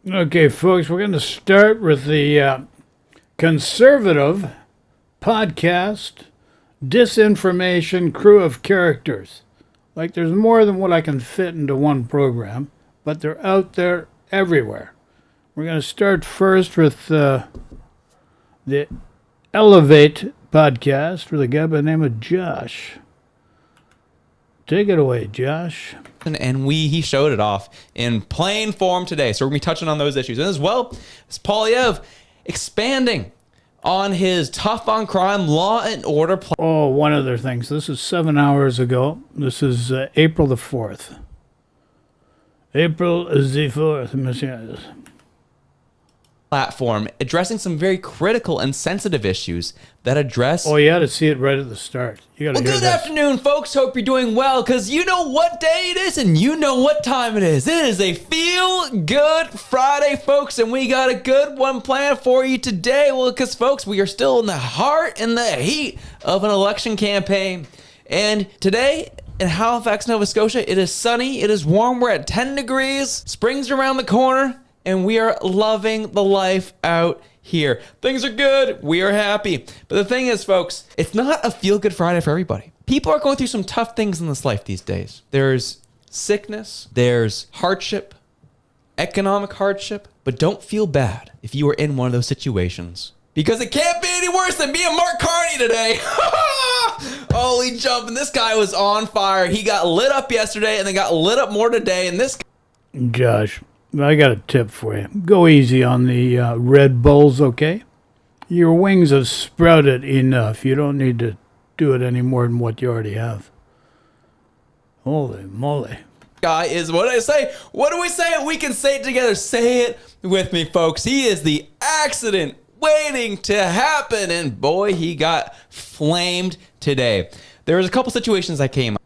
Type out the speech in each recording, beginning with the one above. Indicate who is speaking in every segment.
Speaker 1: Okay, folks, we're going to start with the conservative podcast disinformation crew of characters. Like, there's more than what I can fit into one program, but they're out there everywhere. We're going to start first with the Elevate podcast with a guy by the name of Josh. Take it away, Josh.
Speaker 2: And he showed it off in plain form today. So we're going to be touching on those issues. And as well as Polyev expanding on his tough on crime law and order plan.
Speaker 1: Oh, one other thing. So this is 7 hours ago. This is April the 4th. April the 4th, messieurs.
Speaker 2: Platform addressing some very critical and sensitive issues that address.
Speaker 1: Oh, you got to see it right at the start. You got to hear
Speaker 2: good
Speaker 1: this.
Speaker 2: Afternoon, folks. Hope you're doing well, because you know what day it is and you know what time it is. It is a Feel Good Friday, folks, and we got a good one planned for you today. Well, because, folks, we are still in the heart and the heat of an election campaign. And today in Halifax, Nova Scotia, it is sunny. It is warm. We're at 10 degrees. Spring's around the corner. And we are loving the life out here. Things are good. We are happy. But the thing is, folks, it's not a feel-good Friday for everybody. People are going through some tough things in this life these days. There's sickness. There's hardship, economic hardship. But don't feel bad if you are in one of those situations, because it can't be any worse than being Mark Carney today. Holy jumping. This guy was on fire. He got lit up yesterday and then got lit up more today. And this
Speaker 1: Josh, I got a tip for you. Go easy on the Red Bulls, okay? Your wings have sprouted enough. You don't need to do it any more than what you already have. Holy moly.
Speaker 2: Guy is, what did I say? What do we say? We can say it together. Say it with me, folks. He is the accident waiting to happen. And boy, he got flamed today. There was a couple situations that came up.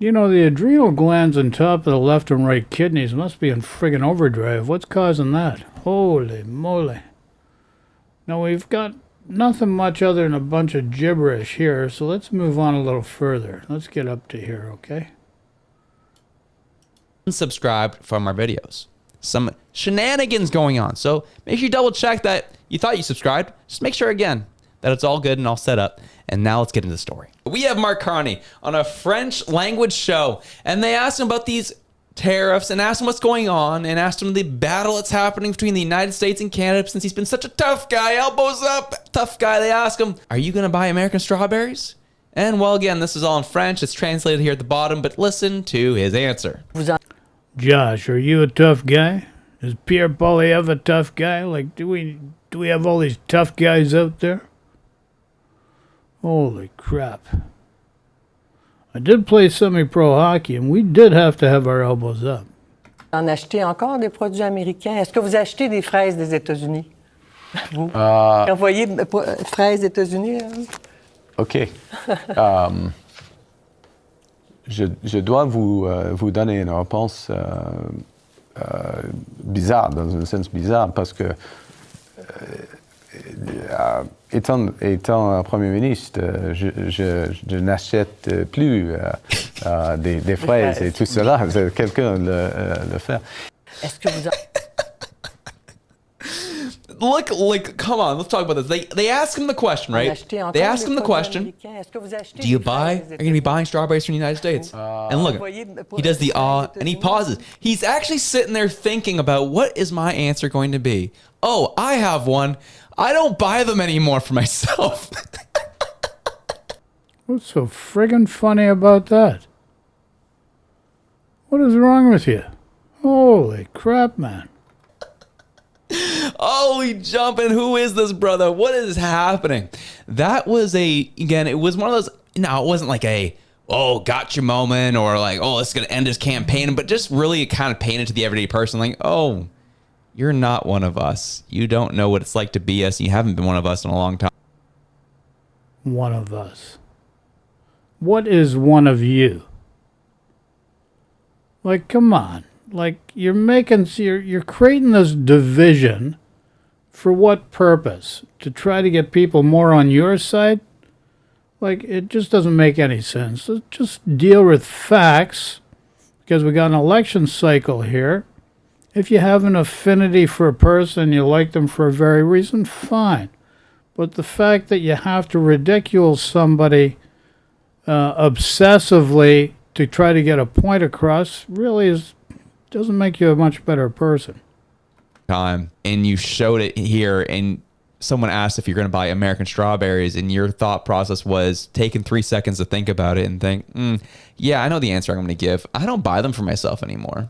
Speaker 1: You know, the adrenal glands on top of the left and right kidneys must be in friggin' overdrive. What's causing that? Holy moly. Now, we've got nothing much other than a bunch of gibberish here, so let's move on a little further. Let's get up to here, okay?
Speaker 2: Unsubscribed from our videos. Some shenanigans going on. So make sure you double check that you thought you subscribed. Just make sure again that it's all good and all set up. And now let's get into the story. We have Mark Carney on a French language show, and they asked him about these tariffs and asked him what's going on and asked him the battle that's happening between the United States and Canada, since he's been such a tough guy, elbows up, tough guy. They ask him, are you going to buy American strawberries? And well, again, this is all in French. It's translated here at the bottom, but listen to his answer.
Speaker 1: Josh, are you a tough guy? Is Pierre Polyev a tough guy? Like, do we have all these tough guys out there? Holy crap. I did play semi-pro hockey, and we did have to have our elbows up.
Speaker 3: En achetez encore des produits américains? Est-ce que vous achetez des fraises des États-Unis? Vous envoyez fraises des États-Unis? Hein?
Speaker 4: OK. Je dois vous donner une réponse bizarre, dans un sens bizarre, parce que étant Premier ministre, je n'achète plus des fraises et tout cela. Quelqu'un le fait.
Speaker 3: Est-ce que vous...
Speaker 2: Look, like, come on, let's talk about this. They ask him the question, right? They ask him the question, do you buy, are you going to be buying strawberries from the United States? And look, he does the and he pauses. He's actually sitting there thinking about, what is my answer going to be? Oh, I have one. I don't buy them anymore for myself.
Speaker 1: What's so friggin' funny about that? What is wrong with you? Holy crap, man.
Speaker 2: Holy jumping, who is this brother? What is happening? That was again, it was one of those, no, it wasn't like a, oh, gotcha moment, or like, oh, it's going to end his campaign, but just really kind of painted to the everyday person, like, oh, you're not one of us. You don't know what it's like to be us. You haven't been one of us in a long time.
Speaker 1: One of us. What is one of you? Like, come on. Like, you're creating this division for what purpose? To try to get people more on your side? Like, it just doesn't make any sense. Let's just deal with facts, because we got an election cycle here, If you have an affinity for a person, you like them for a very reason, fine. But the fact that you have to ridicule somebody obsessively to try to get a point across really doesn't make you a much better person.
Speaker 2: Time, and you showed it here, and someone asked if you're going to buy American strawberries, and your thought process was taking 3 seconds to think about it and think, yeah, I know the answer I'm going to give. I don't buy them for myself anymore.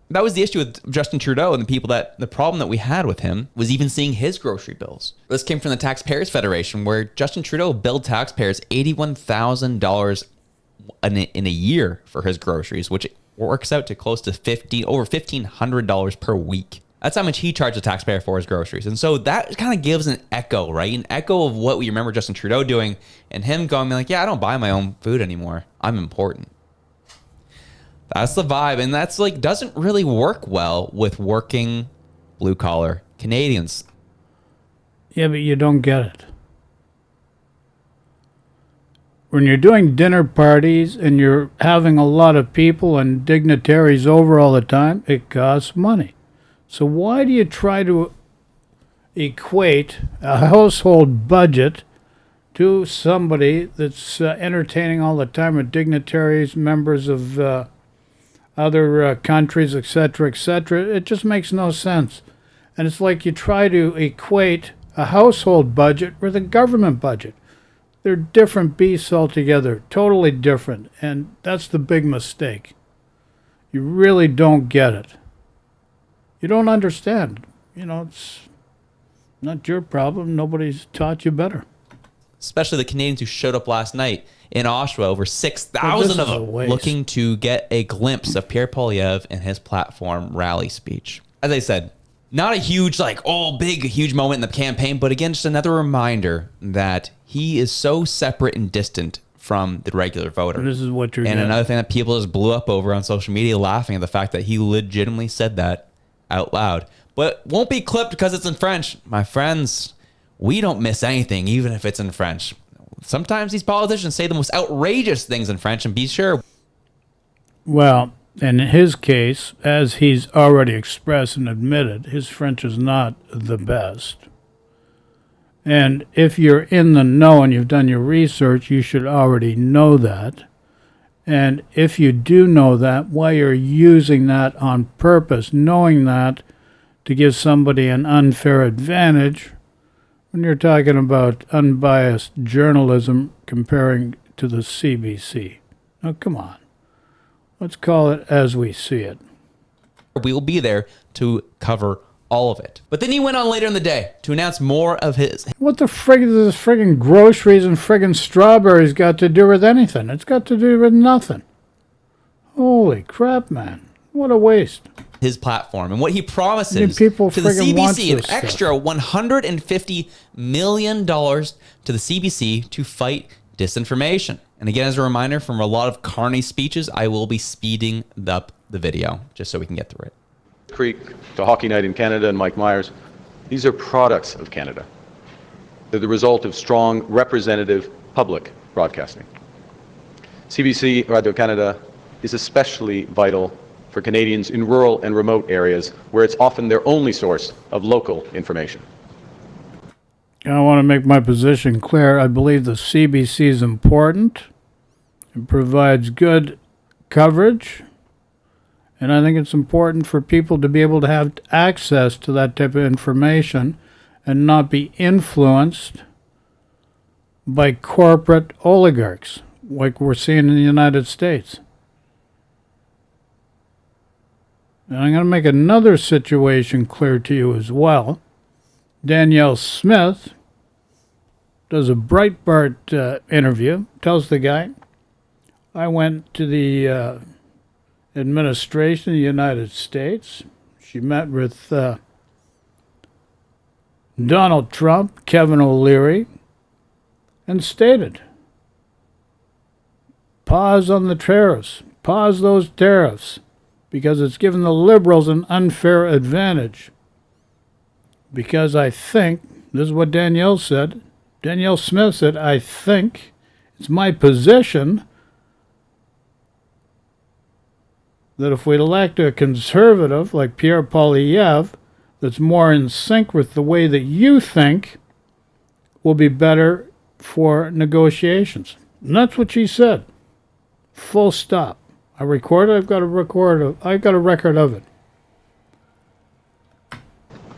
Speaker 2: That was the issue with Justin Trudeau and the problem that we had with him was even seeing his grocery bills. This came from the Taxpayers Federation, where Justin Trudeau billed taxpayers $81,000 in a year for his groceries, which works out to close to over $1,500 per week. That's how much he charged the taxpayer for his groceries. And so that kind of gives an echo, right? An echo of what we remember Justin Trudeau doing and him going like, yeah, I don't buy my own food anymore. I'm important. That's the vibe. And that's like, doesn't really work well with working blue collar Canadians.
Speaker 1: Yeah, but you don't get it. When you're doing dinner parties and you're having a lot of people and dignitaries over all the time, it costs money. So why do you try to equate a household budget to somebody that's entertaining all the time with dignitaries, members of other countries, etc., etc.? It just makes no sense. And it's like you try to equate a household budget with a government budget. They're different beasts altogether, totally different. And that's the big mistake. You really don't get it. You don't understand. It's not your problem. Nobody's taught you better.
Speaker 2: Especially the Canadians who showed up last night in Oshawa, over 6,000 of them, looking to get a glimpse of Pierre Poilievre and his platform rally speech. As I said, not a huge, huge moment in the campaign, but again, just another reminder that he is so separate and distant from the regular voter.
Speaker 1: And this is what you're
Speaker 2: And
Speaker 1: getting.
Speaker 2: another thing that people just blew up over on social media, laughing at the fact that he legitimately said that out loud. But won't be clipped because it's in French. My friends, we don't miss anything, even if it's in French. Sometimes these politicians say the most outrageous things in French, and be sure.
Speaker 1: Well, in his case, as he's already expressed and admitted, his French is not the best. And if you're in the know and you've done your research, you should already know that. And if you do know that, why you're using that on purpose, knowing that to give somebody an unfair advantage when you're talking about unbiased journalism comparing to the CBC. Now, come on. Let's call it as we see it.
Speaker 2: We will be there to cover all of it. But then he went on later in the day to announce more of his.
Speaker 1: What the frig does this friggin' groceries and friggin' strawberries got to do with anything? It's got to do with nothing. Holy crap, man. What a waste.
Speaker 2: His platform and what he promises
Speaker 1: people
Speaker 2: to the
Speaker 1: friggin' want
Speaker 2: CBC, an
Speaker 1: this
Speaker 2: extra $150 million to the CBC to fight disinformation. And again, as a reminder, from a lot of Carney's speeches, I will be speeding up the video just so we can get through it.
Speaker 5: Creek to Hockey Night in Canada and Mike Myers, these are products of Canada. They're the result of strong, representative public broadcasting. CBC Radio-Canada is especially vital for Canadians in rural and remote areas where it's often their only source of local information.
Speaker 1: I want to make my position clear. I believe the CBC is important. It provides good coverage. And I think it's important for people to be able to have access to that type of information and not be influenced by corporate oligarchs like we're seeing in the United States. And I'm going to make another situation clear to you as well. Danielle Smith does a Breitbart interview, tells the guy, I went to the administration of the United States. She met with Donald Trump, Kevin O'Leary, and stated, pause on the tariffs, pause those tariffs, because it's given the liberals an unfair advantage. Because I think, this is what Danielle said, Danielle Smith said, I think it's my position that if we elect a conservative like Pierre Poilievre that's more in sync with the way that you think, will be better for negotiations. And that's what she said. Full stop. I recorded. I've got a record of it.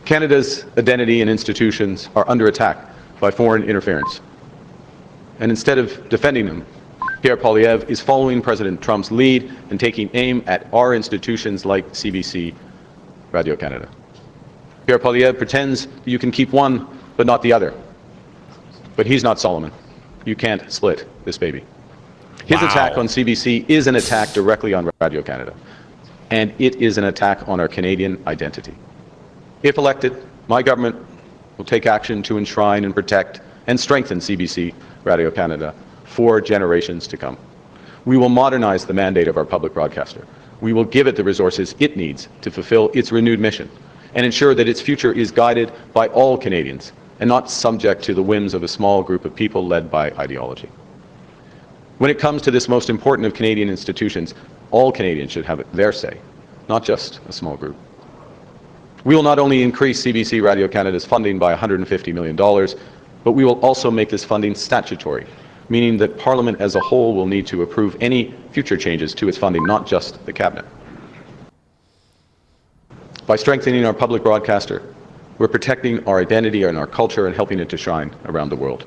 Speaker 5: Canada's identity and institutions are under attack by foreign interference. And instead of defending them, Pierre Poilievre is following President Trump's lead and taking aim at our institutions like CBC, Radio-Canada. Pierre Poilievre pretends you can keep one but not the other. But he's not Solomon. You can't split this baby. His attack on CBC is an attack directly on Radio-Canada. And it is an attack on our Canadian identity. If elected, my government will take action to enshrine and protect and strengthen CBC, Radio-Canada, for generations to come. We will modernize the mandate of our public broadcaster. We will give it the resources it needs to fulfill its renewed mission and ensure that its future is guided by all Canadians and not subject to the whims of a small group of people led by ideology. When it comes to this most important of Canadian institutions, all Canadians should have their say, not just a small group. We will not only increase CBC Radio-Canada's funding by $150 million, but we will also make this funding statutory, meaning that Parliament as a whole will need to approve any future changes to its funding, not just the Cabinet. By strengthening our public broadcaster, we're protecting our identity and our culture and helping it to shine around the world.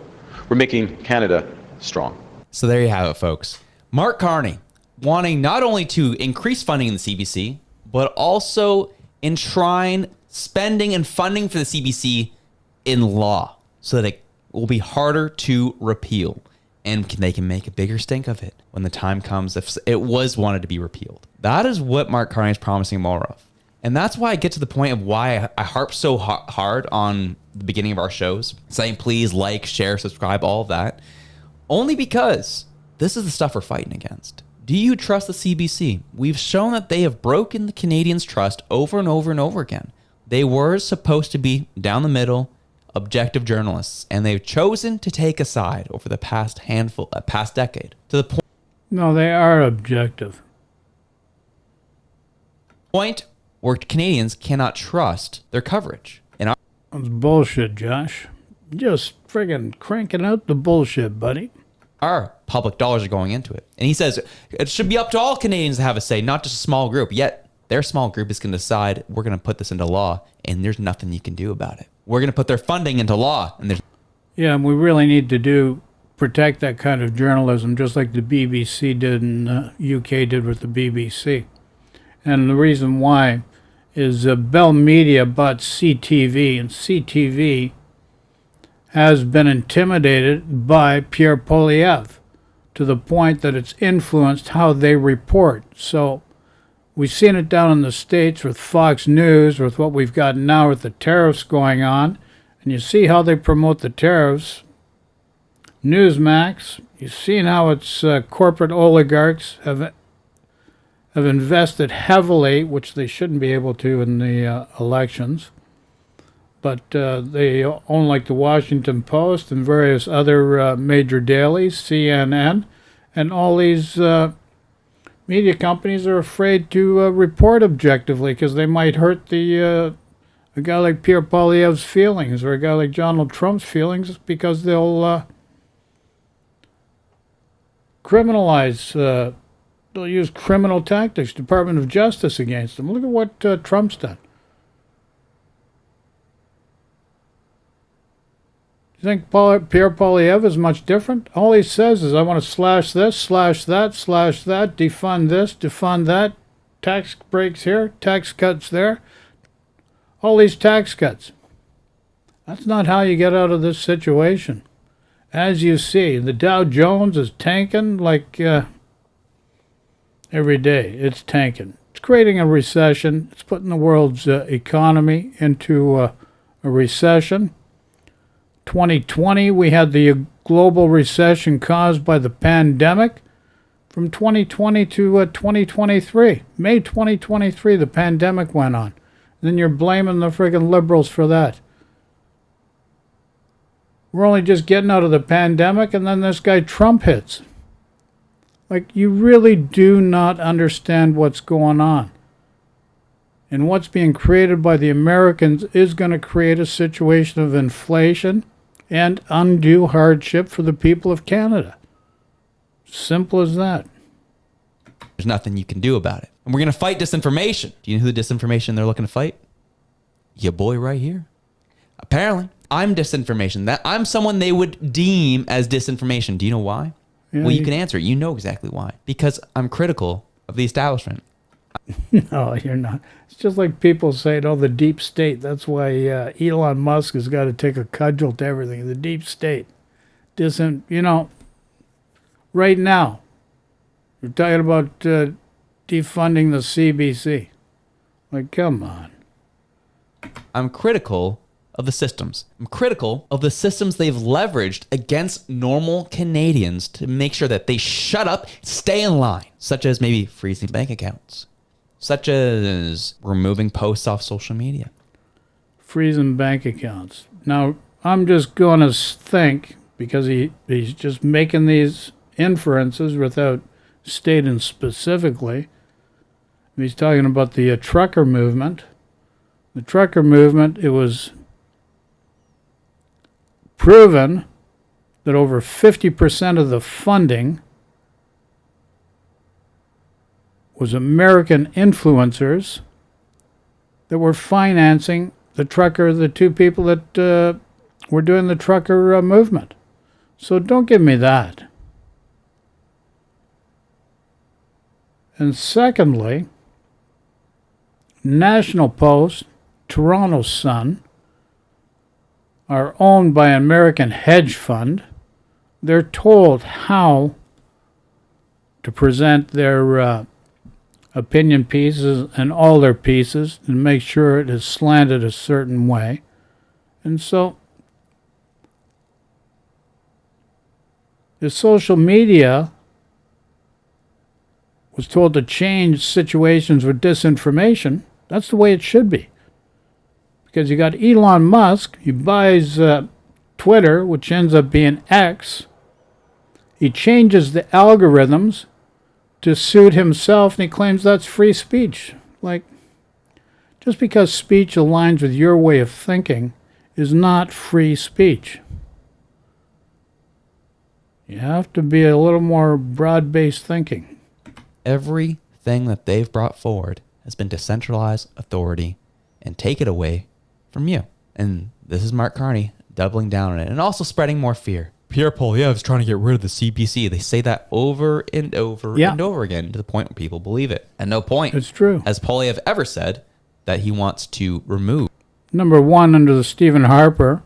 Speaker 5: We're making Canada strong.
Speaker 2: So there you have it, folks. Mark Carney wanting not only to increase funding in the CBC, but also enshrine spending and funding for the CBC in law so that it will be harder to repeal. And they can make a bigger stink of it when the time comes if it was wanted to be repealed. That is what Mark Carney is promising more of. And that's why I get to the point of why I harp so hard on the beginning of our shows, saying please like, share, subscribe, all of that. Only because this is the stuff we're fighting against. Do you trust the CBC? We've shown that they have broken the Canadians' trust over and over and over again. They were supposed to be down the middle, objective journalists, and they've chosen to take a side over the past decade to the
Speaker 1: No, they are objective.
Speaker 2: point where Canadians cannot trust their coverage. And
Speaker 1: That's bullshit, Josh. Just friggin' cranking out the bullshit, buddy.
Speaker 2: our public dollars are going into it. And he says it should be up to all Canadians to have a say, not just a small group. Yet their small group is going to decide we're going to put this into law, and there's nothing you can do about it. We're going to put their funding into law, and there's
Speaker 1: Yeah, and we really need to protect that kind of journalism, just like the BBC did and UK did with the BBC. And the reason why is Bell Media bought CTV, and CTV has been intimidated by Pierre Poilievre to the point that it's influenced how they report. So we've seen it down in the States with Fox News, with what we've got now with the tariffs going on. And you see how they promote the tariffs. Newsmax, you've seen how its corporate oligarchs have invested heavily, which they shouldn't be able to in the elections. But they own like the Washington Post and various other major dailies, CNN, and all these media companies are afraid to report objectively because they might hurt a guy like Pierre Poilievre's feelings or a guy like Donald Trump's feelings because they'll criminalize, they'll use criminal tactics, Department of Justice against them. Look at what Trump's done. You think Pierre Poilievre is much different? All he says is, I want to slash this, slash that, defund this, defund that, tax breaks here, tax cuts there, all these tax cuts. That's not how you get out of this situation. As you see, the Dow Jones is tanking like every day. It's tanking. It's creating a recession. It's putting the world's economy into a recession. 2020, we had the global recession caused by the pandemic. From 2020 to 2023, May 2023, the pandemic went on. Then you're blaming the friggin' liberals for that. We're only just getting out of the pandemic, and then this guy Trump hits. Like, you really do not understand what's going on. And what's being created by the Americans is going to create a situation of inflation and undue hardship for the people of Canada. Simple as that.
Speaker 2: There's nothing you can do about it. And we're going to fight disinformation. Do you know who the disinformation they're looking to fight? Your boy right here. Apparently, I'm disinformation. That I'm someone they would deem as disinformation. Do you know why?
Speaker 1: Yeah,
Speaker 2: Well, you can answer it. You know exactly why. Because I'm critical of the establishment.
Speaker 1: No, you're not. It's just like people say, oh, the deep state. That's why Elon Musk has got to take a cudgel to everything. The deep state. Right now, you're talking about defunding the CBC. Like, come on.
Speaker 2: I'm critical of the systems. I'm critical of the systems they've leveraged against normal Canadians to make sure that they shut up, stay in line, such as maybe freezing bank accounts, such as removing posts off social media.
Speaker 1: Freezing bank accounts. Now, I'm just going to think, because he's just making these inferences without stating specifically. He's talking about the trucker movement. The trucker movement, it was proven that over 50% of the funding was American influencers that were financing the two people that were doing the trucker movement. So don't give me that. And secondly, National Post, Toronto Sun, are owned by an American hedge fund. They're told how to present their opinion pieces and all their pieces and make sure it is slanted a certain way. And so the social media was told to change situations with disinformation. That's the way it should be. Because you got Elon Musk, he buys Twitter, which ends up being X. He changes the algorithms to suit himself, and he claims that's free speech. Like, just because speech aligns with your way of thinking is not free speech. You have to be a little more broad-based thinking.
Speaker 2: Everything that they've brought forward has been to centralize authority and take it away from you. And this is Mark Carney doubling down on it and also spreading more fear. Pierre Poilievre is trying to get rid of the CBC. They say that over and over and over again to the point where people believe it. At no point
Speaker 1: It's true.
Speaker 2: has Poilievre ever said that he wants to remove.
Speaker 1: Number one, under the Stephen Harper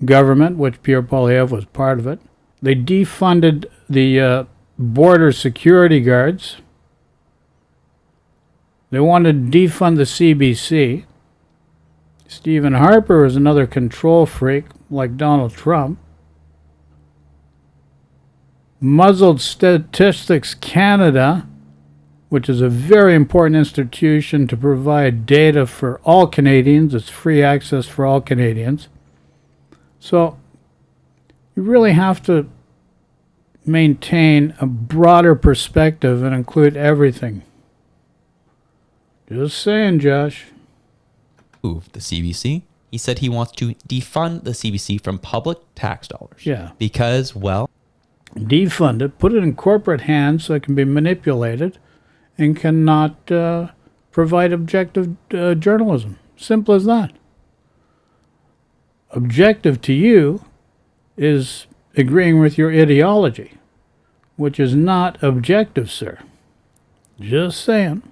Speaker 1: government, which Pierre Poilievre was part of it, they defunded the border security guards. They wanted to defund the CBC. Stephen Harper is another control freak like Donald Trump. Muzzled Statistics Canada, which is a very important institution to provide data for all Canadians. It's free access for all Canadians. So you really have to maintain a broader perspective and include everything. Just saying, Josh.
Speaker 2: The CBC. He said he wants to defund the CBC from public tax dollars.
Speaker 1: Yeah.
Speaker 2: Because, well,
Speaker 1: Defund it, put it in corporate hands so it can be manipulated and cannot provide objective journalism. Simple as that. Objective to you is agreeing with your ideology, which is not objective, sir. Just saying.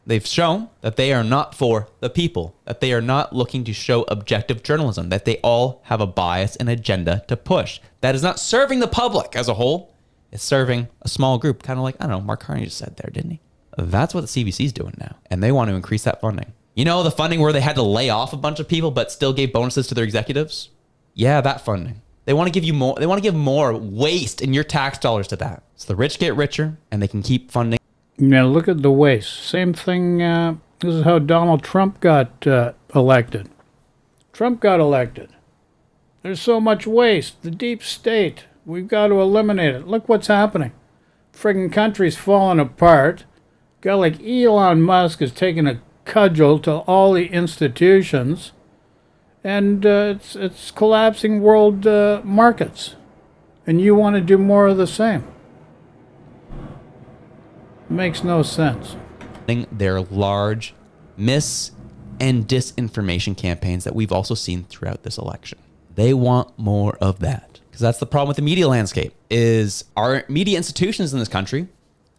Speaker 2: they've shown that they are not for the people, that they are not looking to show objective journalism, that they all have a bias and agenda to push. That is not serving the public as a whole. It's serving a small group, kind of like, I don't know, Mark Carney just said there, didn't he? That's what the CBC is doing now. And they want to increase that funding. You know, the funding where they had to lay off a bunch of people but still gave bonuses to their executives? Yeah, that funding. They want to give you more. They want to give more waste in your tax dollars to that. So the rich get richer and they can keep funding.
Speaker 1: Now look at the waste. Same thing. This is how Donald Trump got elected. Trump got elected. There's so much waste. The deep state. We've got to eliminate it. Look what's happening. friggin' country's falling apart. Guy like Elon Musk is taking a cudgel to all the institutions, and it's collapsing world markets. And you want to do more of the same. Makes no sense.
Speaker 2: Their large mis- and disinformation campaigns that we've also seen throughout this election. They want more of that. Because that's the problem with the media landscape, is our media institutions in this country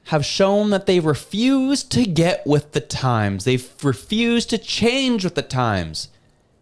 Speaker 2: have shown that they refuse to get with the times. They've refused to change with the times.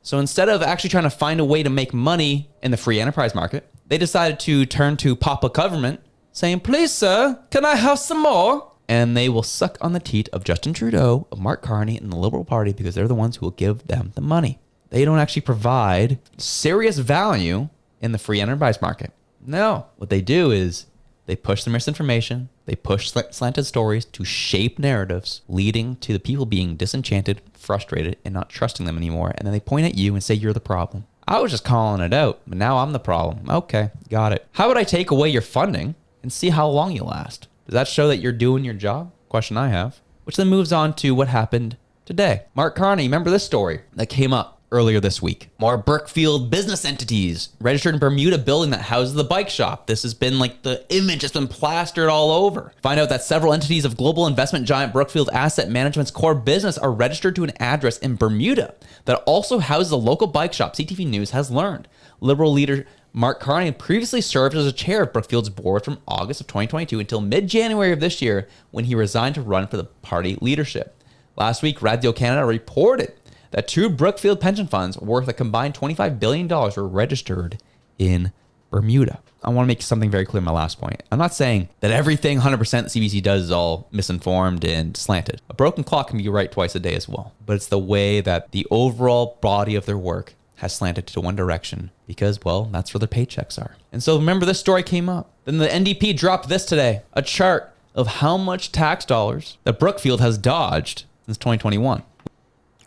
Speaker 2: So instead of actually trying to find a way to make money in the free enterprise market, they decided to turn to Papa Government, saying, please, sir, can I have some more? And they will suck on the teat of Justin Trudeau, of Mark Carney, and the Liberal Party because they're the ones who will give them the money. They don't actually provide serious value in the free enterprise market. No, what they do is they push the misinformation, they push slanted stories to shape narratives, leading to the people being disenchanted, frustrated, and not trusting them anymore. And then they point at you and say, you're the problem. I was just calling it out, but now I'm the problem. Okay, got it. How would I take away your funding and see how long you last? Does that show that you're doing your job? Question I have. Which then moves on to what happened today. Mark Carney, remember this story that came up earlier this week? More Brookfield business entities registered in Bermuda building that houses the bike shop. This has been like the image that's been plastered all over. Find out that several entities of global investment giant Brookfield Asset Management's core business are registered to an address in Bermuda that also houses a local bike shop, CTV News has learned. Liberal leader Mark Carney previously served as a chair of Brookfield's board from August of 2022 until mid-January of this year when he resigned to run for the party leadership. Last week, Radio Canada reported that two Brookfield pension funds worth a combined $25 billion were registered in Bermuda. I want to make something very clear in my last point. I'm not saying that everything 100% the CBC does is all misinformed and slanted. A broken clock can be right twice a day as well. But it's the way that the overall body of their work has slanted to one direction because, well, that's where their paychecks are. And so remember this story came up. Then the NDP dropped this today, a chart of how much tax dollars that Brookfield has dodged since 2021.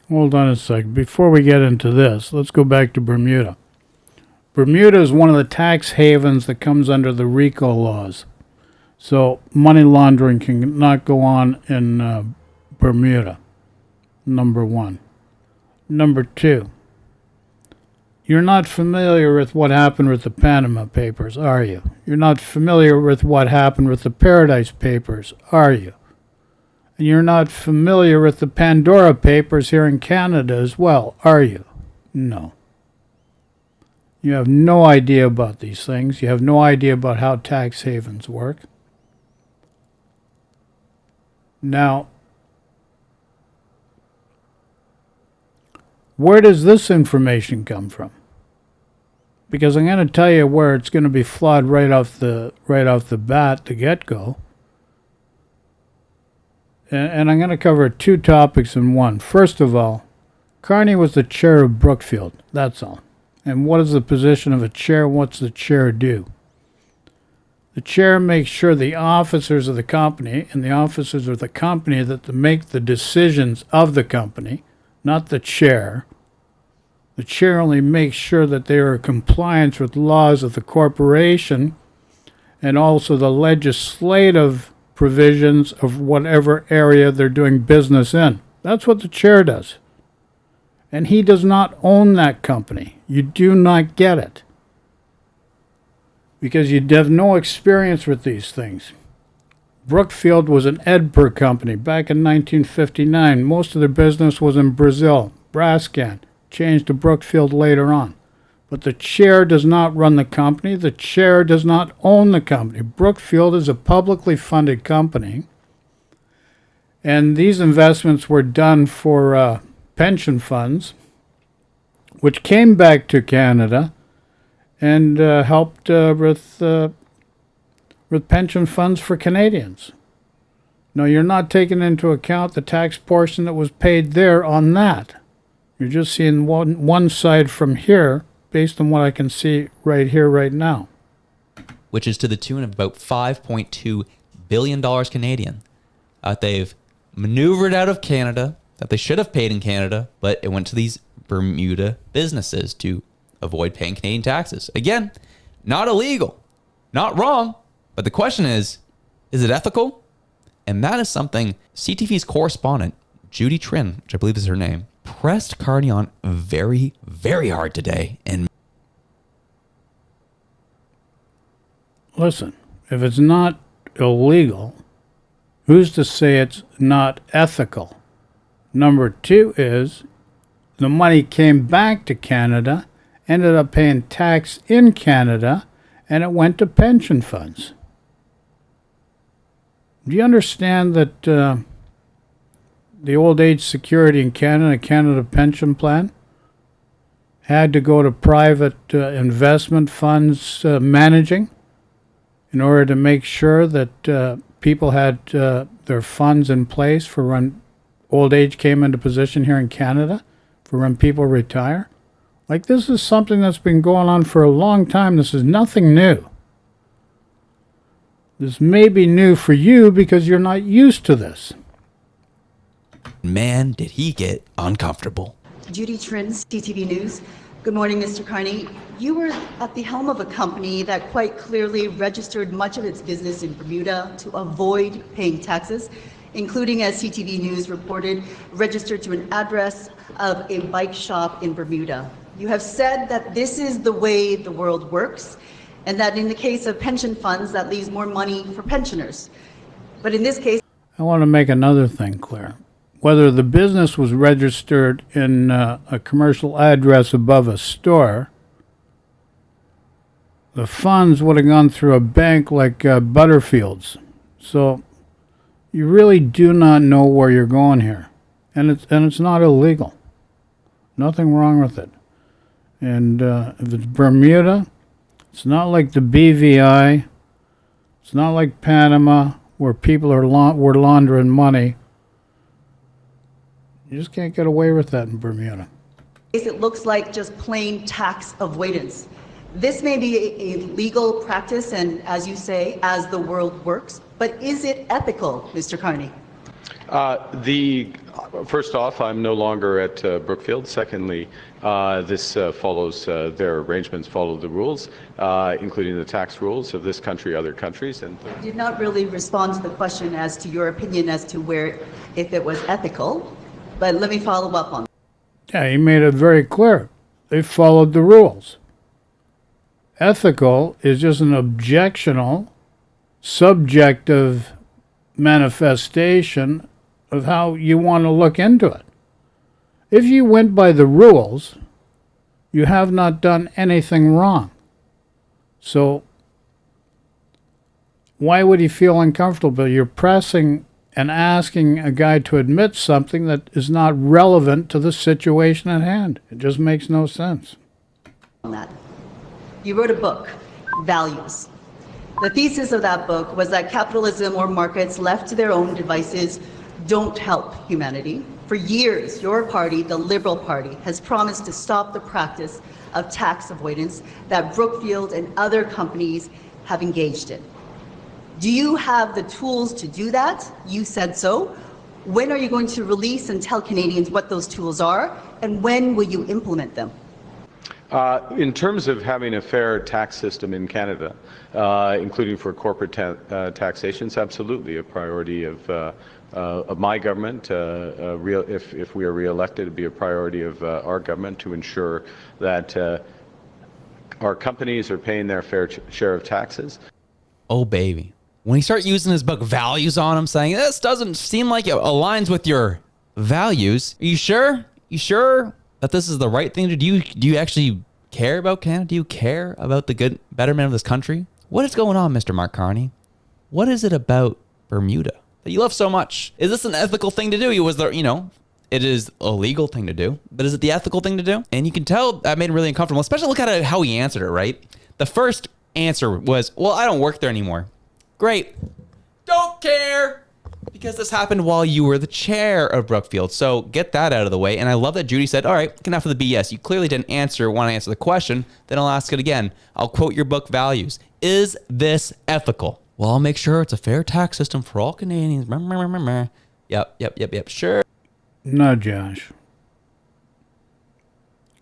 Speaker 1: Hold on a sec. Before we get into this, let's go back to Bermuda. Bermuda is one of the tax havens that comes under the RICO laws. So money laundering can not go on in Bermuda, number one. Number two, you're not familiar with what happened with the Panama Papers, are you? You're not familiar with what happened with the Paradise Papers, are you? And you're not familiar with the Pandora Papers here in Canada as well, are you? No. You have no idea about these things. You have no idea about how tax havens work. Now, where does this information come from? Because I'm going to tell you where it's going to be flawed right off the bat, the get-go. And I'm going to cover two topics in one. First of all, Carney was the chair of Brookfield. That's all. And what is the position of a chair? What's the chair do? The chair makes sure the officers of the company and the officers of the company that make the decisions of the company, not the chair. The chair only makes sure that they are in compliance with laws of the corporation and also the legislative provisions of whatever area they're doing business in. That's what the chair does. And he does not own that company. You do not get it. Because you have no experience with these things. Brookfield was an EDPER company back in 1959. Most of their business was in Brazil, Brascan. Changed to Brookfield later on. But the chair does not run the company. The chair does not own the company. Brookfield is a publicly funded company. And these investments were done for pension funds, which came back to Canada and helped with pension funds for Canadians. Now, you're not taking into account the tax portion that was paid there on that. You're just seeing one side from here based on what I can see right here, right now.
Speaker 2: Which is to the tune of about $5.2 billion Canadian. They've maneuvered out of Canada that they should have paid in Canada, but it went to these Bermuda businesses to avoid paying Canadian taxes. Again, not illegal, not wrong, but the question is, Is it ethical? And that is something CTV's correspondent, Judy Trin, which I believe is her name, pressed Carney on very, very hard today. And
Speaker 1: Listen, if it's not illegal, who's to say it's not ethical? Number two is the money came back to Canada, ended up paying tax in Canada, and it went to pension funds. Do you understand that the old age security in Canada, Canada Pension Plan, had to go to private investment funds managing in order to make sure that people had their funds in place for when old age came into position here in Canada, for when people retire? Like, this is something that's been going on for a long time. This is nothing new. This may be new for you because you're not used to this.
Speaker 2: man, did he get uncomfortable.
Speaker 6: Judy Trin, CTV News. Good morning, Mr. Carney. You were at the helm of a company that quite clearly registered much of its business in Bermuda to avoid paying taxes, including, as CTV News reported, registered to an address of a bike shop in Bermuda. You have said that this is the way the world works, and that in the case of pension funds, that leaves more money for pensioners. But in this case,
Speaker 1: I want to make another thing clear. Whether the business was registered in a commercial address above a store, the funds would have gone through a bank like Butterfield's. So you really do not know where you're going here, and it's not illegal. Nothing wrong with it. And if it's Bermuda, it's not like the BVI. It's not like Panama, where people were laundering money. You just can't get away with that in Bermuda.
Speaker 6: it looks like just plain tax avoidance. This may be a legal practice, and as you say, as the world works, but is it ethical, Mr. Carney?
Speaker 5: First off, I'm no longer at Brookfield. Secondly, this follows, their arrangements follow the rules, including the tax rules of this country, other countries. And
Speaker 6: You did not really respond to the question as to your opinion as to where, if it was ethical, but let me follow up on that.
Speaker 1: Yeah, he made it very clear. They followed the rules. Ethical is just an objectional, subjective manifestation of how you want to look into it. If you went by the rules, you have not done anything wrong. So why would he feel uncomfortable? You're pressing and asking a guy to admit something that is not relevant to the situation at hand. It just makes no sense.
Speaker 6: That. You wrote a book, Values. The thesis of that book was that capitalism or markets left to their own devices don't help humanity. For years, your party, the Liberal Party, has promised to stop the practice of tax avoidance that Brookfield and other companies have engaged in. Do you have the tools to do that? You said so. When are you going to release and tell Canadians what those tools are, and when will you implement them?
Speaker 5: In terms of having a fair tax system in Canada, including for corporate taxation, it's absolutely a priority of my government. If we are re-elected, it'd be a priority of our government to ensure that our companies are paying their fair share of taxes.
Speaker 2: Oh, baby. When he start using his book Values on him, saying, this doesn't seem like it aligns with your values. Are you sure? You sure that this is the right thing to do? Do you actually care about Canada? Do you care about the good betterment of this country? What is going on, Mr. Mark Carney? What is it about Bermuda that you love so much? Is this an ethical thing to do? Was there, it is a legal thing to do, but is it the ethical thing to do? And you can tell that made him really uncomfortable, especially look at how he answered it, right? The first answer was, well, I don't work there anymore. Great. Don't care. Because this happened while you were the chair of Brookfield. So get that out of the way. And I love that Judy said, all right, enough of the BS. You clearly didn't want to answer the question. Then I'll ask it again. I'll quote your book Values. Is this ethical? Well, I'll make sure it's a fair tax system for all Canadians. Yep. Sure.
Speaker 1: No, Josh.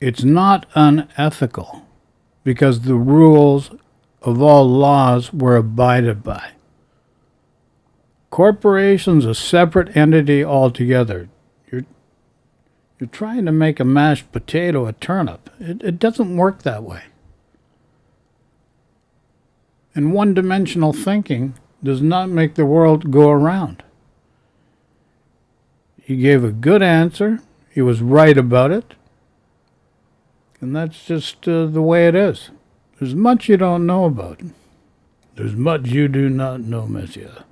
Speaker 1: It's not unethical because the rules of all laws were abided by. Corporation's a separate entity altogether. You're trying to make a mashed potato a turnip. It doesn't work that way. And one-dimensional thinking does not make the world go around. He gave a good answer. He was right about it. And that's just the way it is. There's much you don't know about. There's much you do not know, monsieur.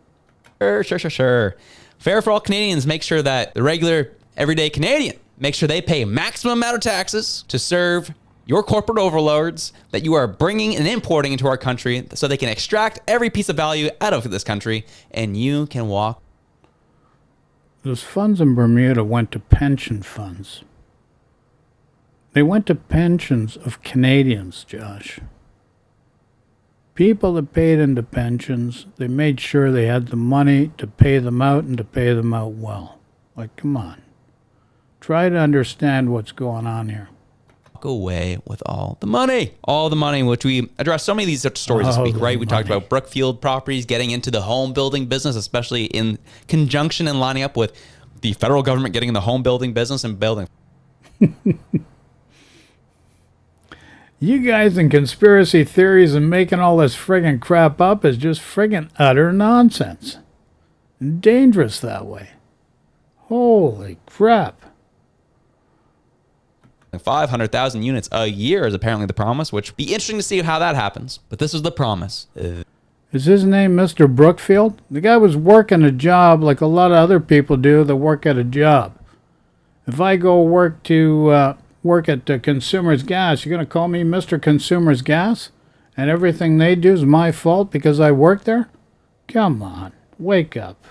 Speaker 2: Sure. Fair for all Canadians. Make sure that the regular, everyday Canadian, make sure they pay maximum amount of taxes to serve your corporate overlords that you are bringing and importing into our country so they can extract every piece of value out of this country and you can walk.
Speaker 1: Those funds in Bermuda went to pension funds. They went to pensions of Canadians, Josh. People that paid into pensions, they made sure they had the money to pay them out and to pay them out well. Like, come on. Try to understand what's going on here.
Speaker 2: Walk away with all the money, which we addressed so many of these stories this week, right? We talked about Brookfield Properties getting into the home building business, especially in conjunction and lining up with the federal government getting in the home building business and building.
Speaker 1: You guys in conspiracy theories and making all this friggin' crap up is just friggin' utter nonsense. Dangerous that way. Holy crap.
Speaker 2: 500,000 units a year is apparently the promise, which be interesting to see how that happens. But this is the promise.
Speaker 1: Is his name Mr. Brookfield? The guy was working a job like a lot of other people do that work at a job. If I go work at Consumers Gas, you're going to call me Mr. Consumers Gas? And everything they do is my fault because I work there? Come on, wake up.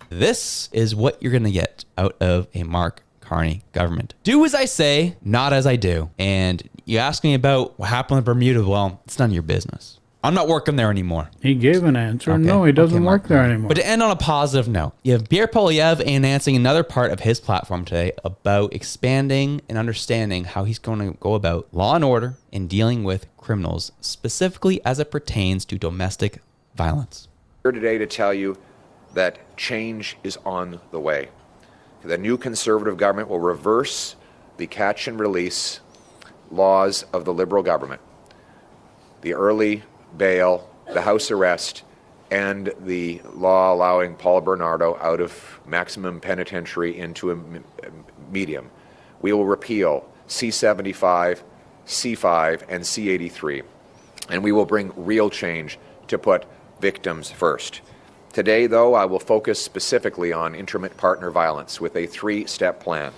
Speaker 2: This is what you're going to get out of a Mark Carney government. Do as I say, not as I do. And you ask me about what happened in Bermuda. Well, it's none of your business. I'm not working there anymore.
Speaker 1: He gave an answer.
Speaker 2: Okay.
Speaker 1: No, he doesn't work there anymore.
Speaker 2: But to end on a positive note, you have Pierre Poilievre announcing another part of his platform today about expanding and understanding how he's going to go about law and order and dealing with criminals, specifically as it pertains to domestic violence.
Speaker 7: Here today to tell you that change is on the way. The new Conservative government will reverse the catch and release laws of the Liberal government. The early bail, the house arrest, and the law allowing Paul Bernardo out of maximum penitentiary into a medium. We will repeal C-75, C-5, and C-83, and we will bring real change to put victims first. Today, though, I will focus specifically on intimate partner violence with a three-step plan.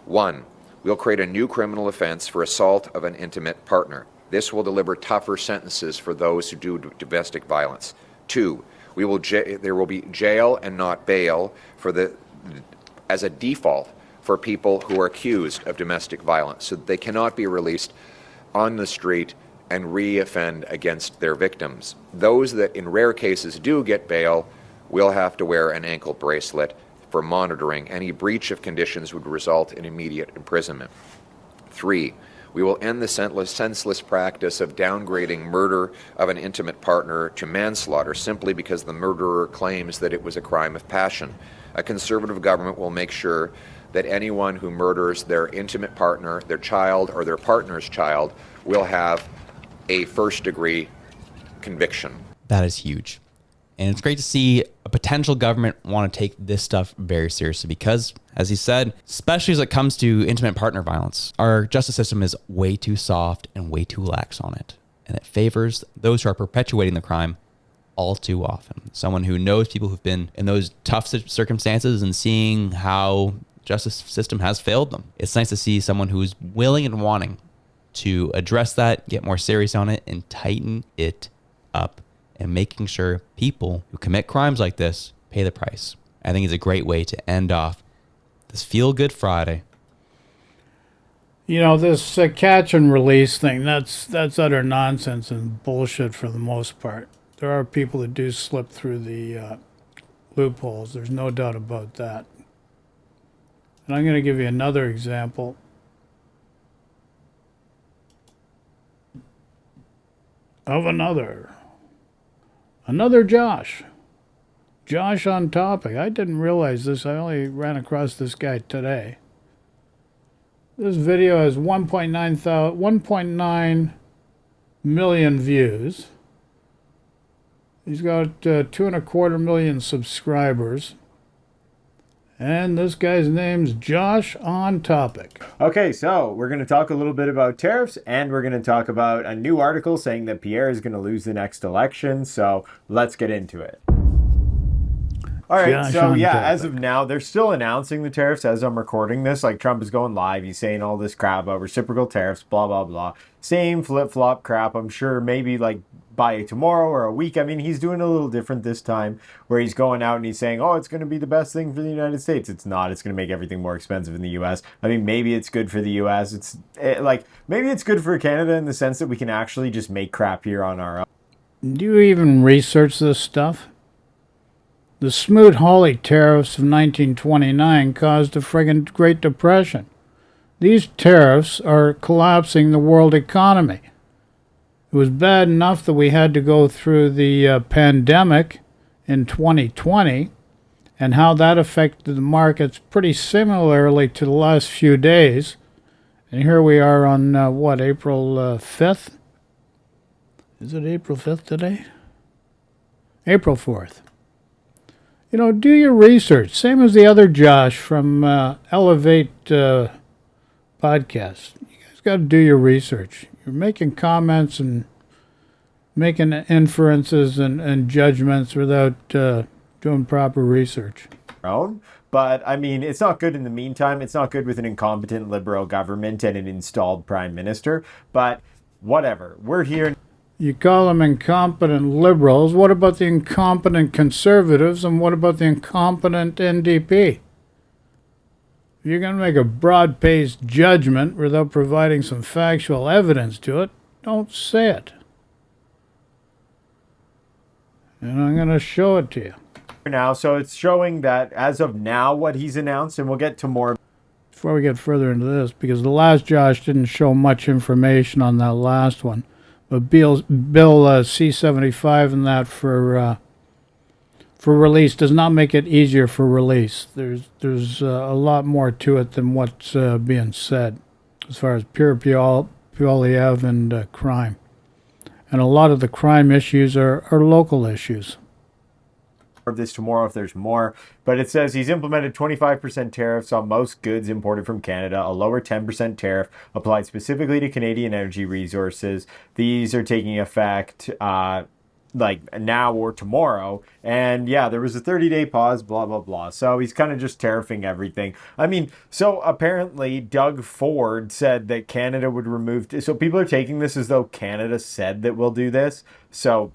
Speaker 7: 1, we'll create a new criminal offense for assault of an intimate partner. This will deliver tougher sentences for those who do domestic violence. 2, there will be jail and not bail as a default for people who are accused of domestic violence, so that they cannot be released on the street and re-offend against their victims. Those that in rare cases do get bail will have to wear an ankle bracelet for monitoring. Any breach of conditions would result in immediate imprisonment. 3, we will end the senseless practice of downgrading murder of an intimate partner to manslaughter simply because the murderer claims that it was a crime of passion. A Conservative government will make sure that anyone who murders their intimate partner, their child, or their partner's child will have a first-degree conviction.
Speaker 2: That is huge. And it's great to see a potential government want to take this stuff very seriously because, as he said, especially as it comes to intimate partner violence, our justice system is way too soft and way too lax on it. And it favors those who are perpetuating the crime all too often. Someone who knows people who've been in those tough circumstances and seeing how justice system has failed them. It's nice to see someone who's willing and wanting to address that, get more serious on it, and tighten it up, and making sure people who commit crimes like this pay the price. I think it's a great way to end off this Feel Good Friday.
Speaker 1: You know, this catch and release thing, that's utter nonsense and bullshit for the most part. There are people that do slip through the loopholes. There's no doubt about that. And I'm going to give you another example. Of another Josh. Josh on Topic. I didn't realize this. I only ran across this guy today. This video has 1.9 million views. He's got 2.25 million subscribers. And this guy's name's Josh on Topic.
Speaker 8: Okay, so we're going to talk a little bit about tariffs, and we're going to talk about a new article saying that Pierre is going to lose the next election. So let's get into it. All right,
Speaker 1: Josh
Speaker 8: so
Speaker 1: on
Speaker 8: yeah,
Speaker 1: Topic.
Speaker 8: as of now, they're still announcing the tariffs as I'm recording this. Like, Trump is going live. He's saying all this crap about reciprocal tariffs, blah, blah, blah. Same flip-flop crap. I'm sure maybe like by tomorrow or a week. I mean, he's doing a little different this time where he's going out and he's saying, oh, it's going to be the best thing for the United States. It's not. It's going to make everything more expensive in the U.S. I mean, maybe it's good for the U.S. Maybe it's good for Canada in the sense that we can actually just make crap here on our own.
Speaker 1: Do you even research this stuff? The Smoot-Hawley tariffs of 1929 caused a friggin' Great Depression. These tariffs are collapsing the world economy. It was bad enough that we had to go through the pandemic in 2020 and how that affected the markets pretty similarly to the last few days. And here we are on, April 5th? Is it April 5th today? April 4th. You know, do your research. Same as the other Josh from Elevate Podcast. You guys got to do your research. You're making comments and making inferences and judgments without doing proper research.
Speaker 8: But I mean, it's not good in the meantime. It's not good with an incompetent liberal government and an installed prime minister. But whatever. We're here.
Speaker 1: You call them incompetent liberals. What about the incompetent conservatives? And what about the incompetent NDP? If you're going to make a broad-based judgment without providing some factual evidence to it, don't say it. And I'm going to show it to you.
Speaker 8: Now, so it's showing that as of now, what he's announced, and we'll get to more.
Speaker 1: Before we get further into this, because the last Josh didn't show much information on that last one. But Bill C-75 and that for release does not make it easier for release. There's a lot more to it than what's being said as far as Poilievre and crime. And a lot of the crime issues are local issues.
Speaker 8: Of this tomorrow if there's more, but it says he's implemented 25% tariffs on most goods imported from Canada, a lower 10% tariff applied specifically to Canadian energy resources. These are taking effect like now or tomorrow, and yeah, there was a 30-day pause, blah blah blah. So he's kind of just tariffing everything. I mean, so apparently Doug Ford said that Canada would remove, so people are taking this as though Canada said that we'll do this. So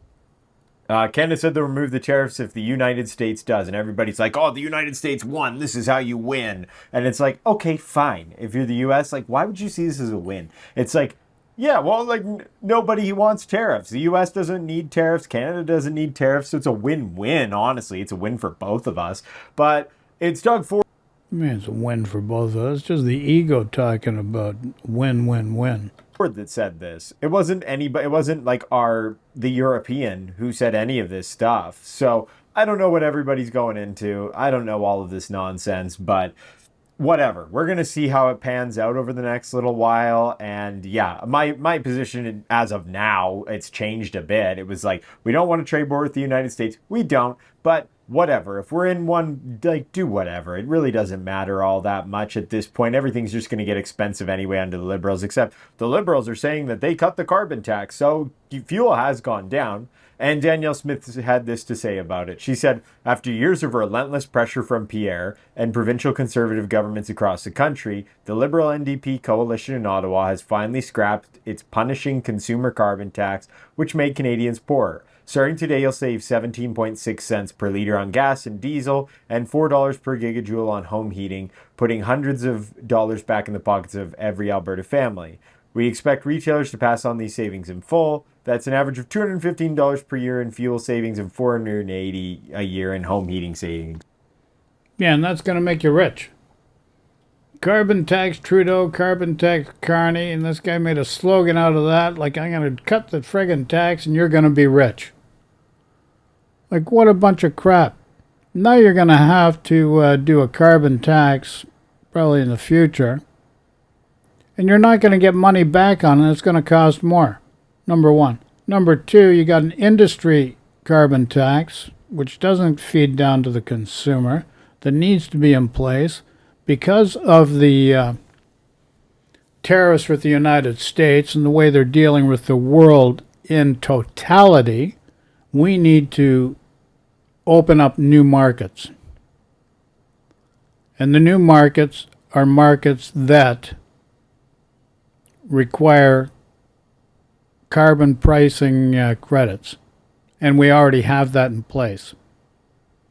Speaker 8: Canada said they'll remove the tariffs if the United States does. And everybody's like, oh, the United States won. This is how you win. And it's like, okay, fine. If you're the U.S., like, why would you see this as a win? It's like, yeah, well, like, nobody wants tariffs. The U.S. doesn't need tariffs. Canada doesn't need tariffs. So it's a win-win, honestly. It's a win for both of us. But it's Doug Ford.
Speaker 1: I mean, it's a win for both of us. It's just the ego talking about win-win-win.
Speaker 8: That said this. It wasn't anybody. It wasn't like the European who said any of this stuff. So I don't know what everybody's going into. I don't know all of this nonsense, but whatever. We're gonna see how it pans out over the next little while. And yeah, my position as of now, it's changed a bit. It was like, we don't want a trade war with the United States. We don't, but whatever. If we're in one, like, do whatever. It really doesn't matter all that much at this point. Everything's just going to get expensive anyway under the Liberals, except the Liberals are saying that they cut the carbon tax, so fuel has gone down. And Danielle Smith had this to say about it. She said, after years of relentless pressure from Pierre and provincial conservative governments across the country, the Liberal NDP coalition in Ottawa has finally scrapped its punishing consumer carbon tax, which made Canadians poorer. Starting today, you'll save 17.6 cents per litre on gas and diesel and $4 per gigajoule on home heating, putting hundreds of dollars back in the pockets of every Alberta family. We expect retailers to pass on these savings in full. That's an average of $215 per year in fuel savings and $480 a year in home heating savings.
Speaker 1: Yeah, and that's going to make you rich. Carbon tax Trudeau, carbon tax Carney, and this guy made a slogan out of that, like, I'm going to cut the friggin' tax and you're going to be rich. Like, what a bunch of crap. Now you're going to have to do a carbon tax probably in the future. And you're not going to get money back on it. It's going to cost more, number one. Number two, you got an industry carbon tax, which doesn't feed down to the consumer, that needs to be in place because of the tariffs with the United States and the way they're dealing with the world in totality. We need to open up new markets. And the new markets are markets that require carbon pricing credits. And we already have that in place.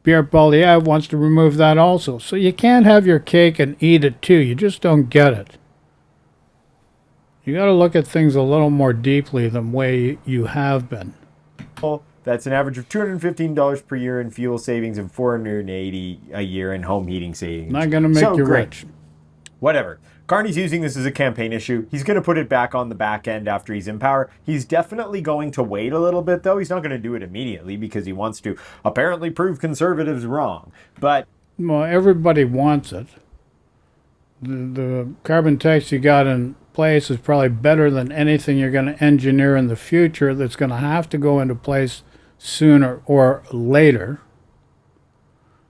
Speaker 1: Pierre Poilievre wants to remove that also. So you can't have your cake and eat it too. You just don't get it. You got to look at things a little more deeply than the way you have been.
Speaker 8: That's an average of $215 per year in fuel savings and $480 a year in home heating savings.
Speaker 1: Not going to make you rich.
Speaker 8: Whatever. Carney's using this as a campaign issue. He's going to put it back on the back end after he's in power. He's definitely going to wait a little bit, though. He's not going to do it immediately because he wants to apparently prove conservatives wrong. But
Speaker 1: well, everybody wants it. The carbon tax you got in place is probably better than anything you're going to engineer in the future that's going to have to go into place sooner or later.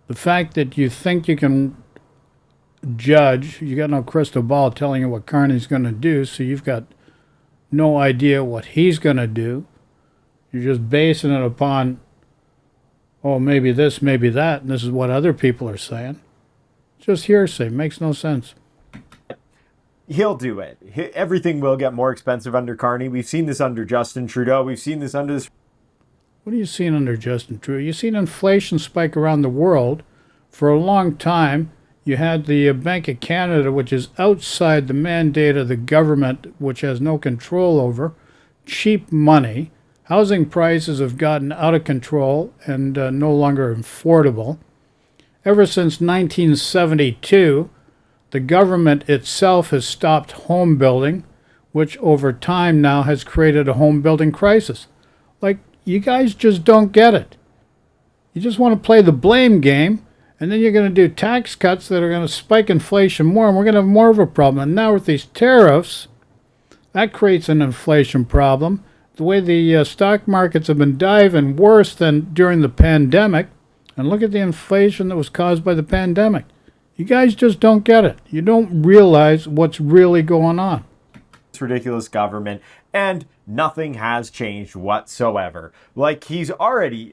Speaker 1: The fact that you think you can judge, you got no crystal ball telling you what Carney's going to do, so you've got no idea what he's going to do. You're just basing it upon, oh, maybe this, maybe that, and this is what other people are saying. Just hearsay. Makes no sense.
Speaker 8: he'll do it. Everything will get more expensive under Carney. We've seen this under Justin Trudeau. We've seen this under this.
Speaker 1: What are you seeing under Justin Trudeau? You've seen inflation spike around the world. For a long time, you had the Bank of Canada, which is outside the mandate of the government, which has no control over, cheap money. Housing prices have gotten out of control and no longer affordable. Ever since 1972, the government itself has stopped home building, which over time now has created a home building crisis. Like, you guys just don't get it. You just want to play the blame game, and then you're going to do tax cuts that are going to spike inflation more, and we're going to have more of a problem. And now with these tariffs, that creates an inflation problem. The way the stock markets have been diving worse than during the pandemic, and look at the inflation that was caused by the pandemic. You guys just don't get it. You don't realize what's really going on.
Speaker 8: This ridiculous government, and nothing has changed whatsoever. Like, he's already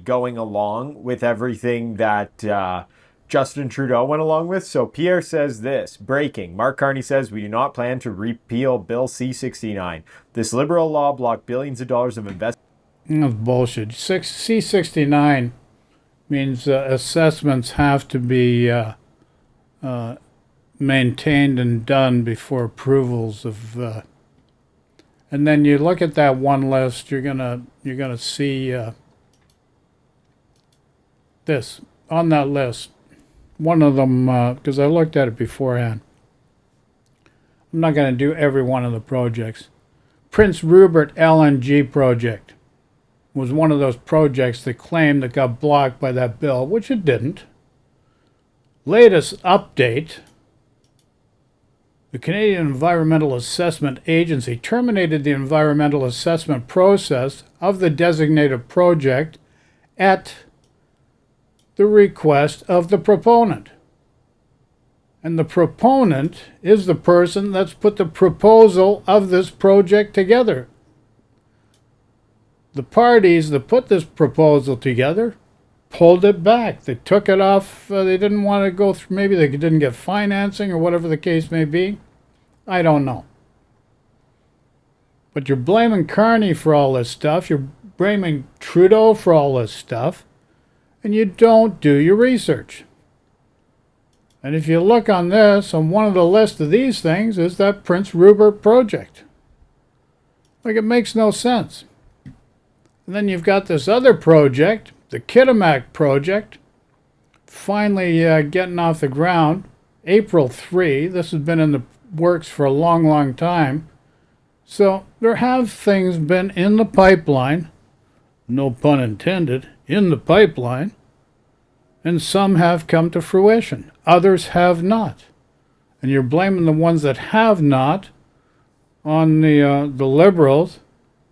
Speaker 8: going along with everything that Justin Trudeau went along with. So Pierre says this, breaking. Mark Carney says, we do not plan to repeal Bill C-69. This liberal law blocked billions of dollars of investment.
Speaker 1: That's bullshit. C-69 means assessments have to be maintained and done before approvals of and then you look at that one list, you're gonna see this on that list. One of them, because I looked at it beforehand. I'm not going to do every one of the projects. Prince Rupert LNG project was one of those projects that claimed that got blocked by that bill, which it didn't. Latest update. The Canadian Environmental Assessment Agency terminated the environmental assessment process of the designated project at the request of the proponent. And the proponent is the person that's put the proposal of this project together. The parties that put this proposal together pulled it back. They took it off. They didn't want to go through. Maybe they didn't get financing or whatever the case may be. I don't know. But you're blaming Carney for all this stuff. You're blaming Trudeau for all this stuff. And you don't do your research. And if you look on this, on one of the list of these things is that Prince Rupert project. Like, it makes no sense. And then you've got this other project, the Kitimat project, finally getting off the ground. April 3. This has been in the works for a long, long time. So there have things been in the pipeline, no pun intended, in the pipeline, And some have come to fruition. Others have not. And you're blaming the ones that have not on the Liberals,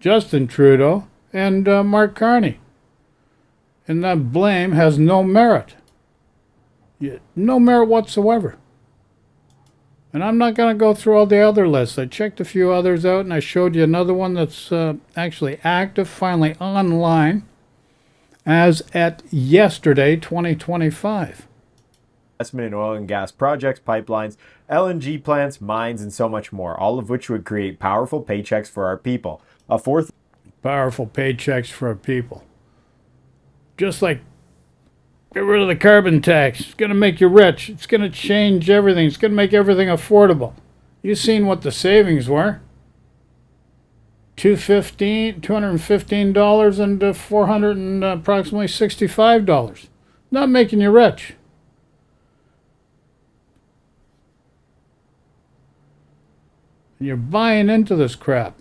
Speaker 1: Justin Trudeau, and Mark Carney. And that blame has no merit. No merit whatsoever. And I'm not going to go through all the other lists. I checked a few others out, and I showed you another one that's actually active, finally online, as at yesterday, 2025.
Speaker 8: Investment in oil and gas projects, pipelines, LNG plants, mines, and so much more, all of which would create powerful paychecks for our people. A fourth
Speaker 1: Powerful paychecks for our people. Just like get rid of the carbon tax. It's going to make you rich. It's going to change everything. It's going to make everything affordable. You've seen what the savings were. $215 and $400 and approximately $65. Not making you rich. And you're buying into this crap.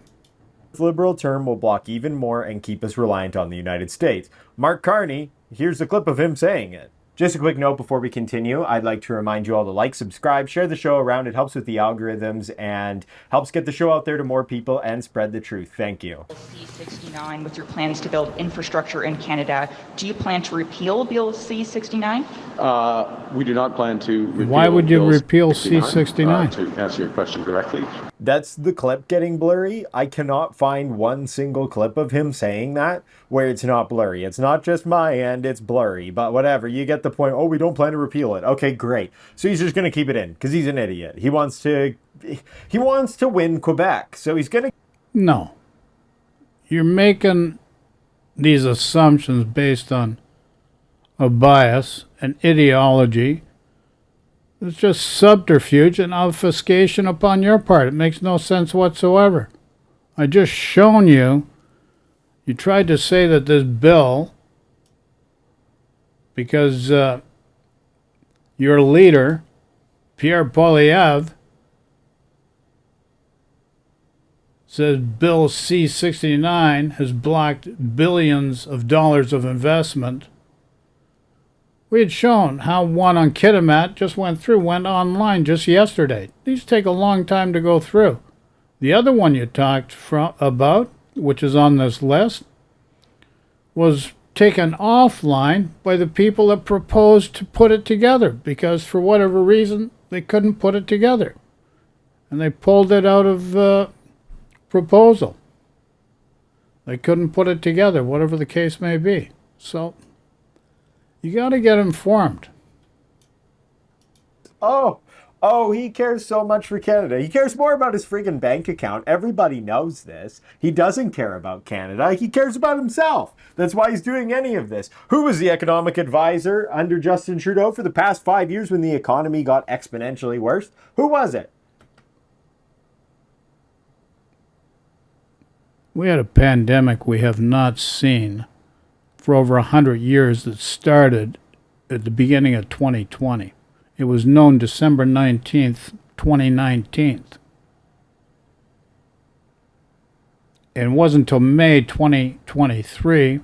Speaker 8: liberal term will block even more and keep us reliant on the United States. Mark Carney, here's a clip of him saying it. Just a quick note before we continue, I'd like to remind you all to like, subscribe, share the show around. It helps with the algorithms and helps get the show out there to more people and spread the truth. Thank you.
Speaker 9: C-69 with your plans to build infrastructure in Canada. Do you plan to repeal Bill C-69?
Speaker 5: We do not plan to repeal.
Speaker 1: Why would you
Speaker 5: Bill
Speaker 1: repeal
Speaker 5: 69,
Speaker 1: C-69?
Speaker 5: to answer your question directly.
Speaker 8: That's the clip getting blurry. I cannot find one single clip of him saying that where it's not blurry. It's not just my end, it's blurry, but whatever. You get the point. Oh, we don't plan to repeal it. Okay, great. So he's just going to keep it in because he's an idiot. He wants to win Quebec. So he's going to.
Speaker 1: No. You're making these assumptions based on a bias, an ideology. It's just subterfuge and obfuscation upon your part. It makes no sense whatsoever. I just shown you. You tried to say that this bill, because your leader, Pierre Poilievre, says Bill C-69 has blocked billions of dollars of investment. We had shown how one on Kitimat just went online just yesterday. These take a long time to go through. The other one you talked about, which is on this list, was taken offline by the people that proposed to put it together because for whatever reason they couldn't put it together. And they pulled it out of proposal. They couldn't put it together, whatever the case may be. So you got to get informed.
Speaker 8: Oh, he cares so much for Canada. He cares more about his friggin' bank account. Everybody knows this. He doesn't care about Canada. He cares about himself. That's why he's doing any of this. Who was the economic advisor under Justin Trudeau for the past 5 years when the economy got exponentially worse? Who was it?
Speaker 1: We had a pandemic we have not seen for over 100 years that started at the beginning of 2020. It was known December 19th, 2019. And it wasn't until May 2023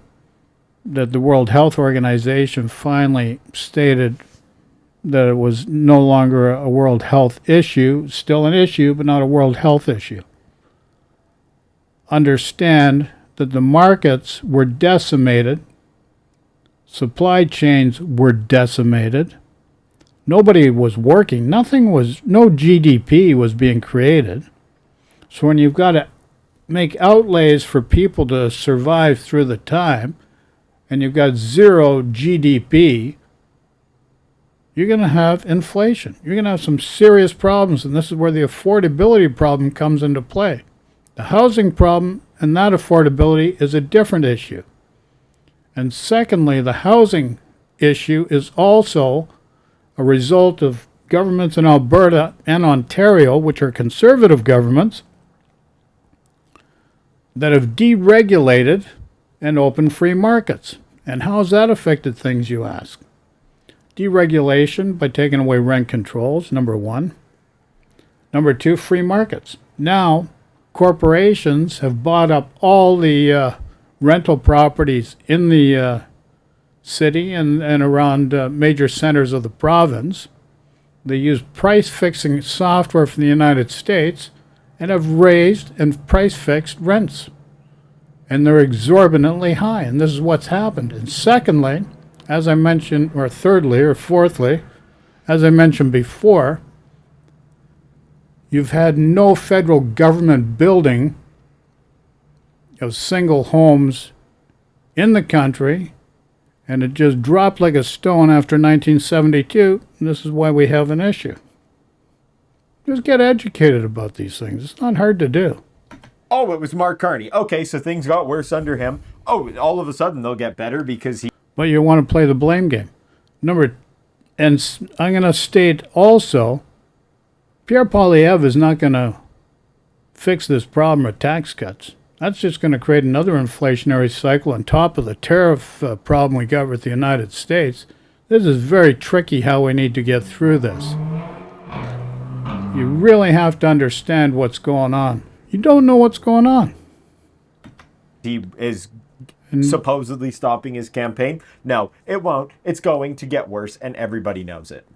Speaker 1: that the World Health Organization finally stated that it was no longer a World Health issue, still an issue, but not a World Health issue. Understand that the markets were decimated, supply chains were decimated, nobody was working, no GDP was being created. So when you've got to make outlays for people to survive through the time, and you've got zero GDP, you're going to have inflation. You're going to have some serious problems, and this is where the affordability problem comes into play. The housing problem and that affordability is a different issue. And secondly, the housing issue is also a result of governments in Alberta and Ontario, which are conservative governments, that have deregulated and opened free markets. And how has that affected things, you ask? Deregulation by taking away rent controls, number one. Number two, free markets. Now, corporations have bought up all the rental properties in the city and around major centers of the province. They use price-fixing software from the United States and have raised and price-fixed rents. And they're exorbitantly high, and this is what's happened. And secondly, as I mentioned, or thirdly, or fourthly, as I mentioned before, you've had no federal government building of single homes in the country, and it just dropped like a stone after 1972, and this is why we have an issue. Just get educated about these things. It's not hard to do.
Speaker 8: Oh, it was Mark Carney. Okay, so things got worse under him. Oh, all of a sudden they'll get better because he...
Speaker 1: But you want to play the blame game. And I'm going to state also, Pierre Poilievre is not going to fix this problem with tax cuts. That's just going to create another inflationary cycle on top of the tariff problem we got with the United States. This is very tricky how we need to get through this. You really have to understand what's going on. You don't know what's going on.
Speaker 8: He is supposedly stopping his campaign. No, it won't. It's going to get worse, and everybody knows it.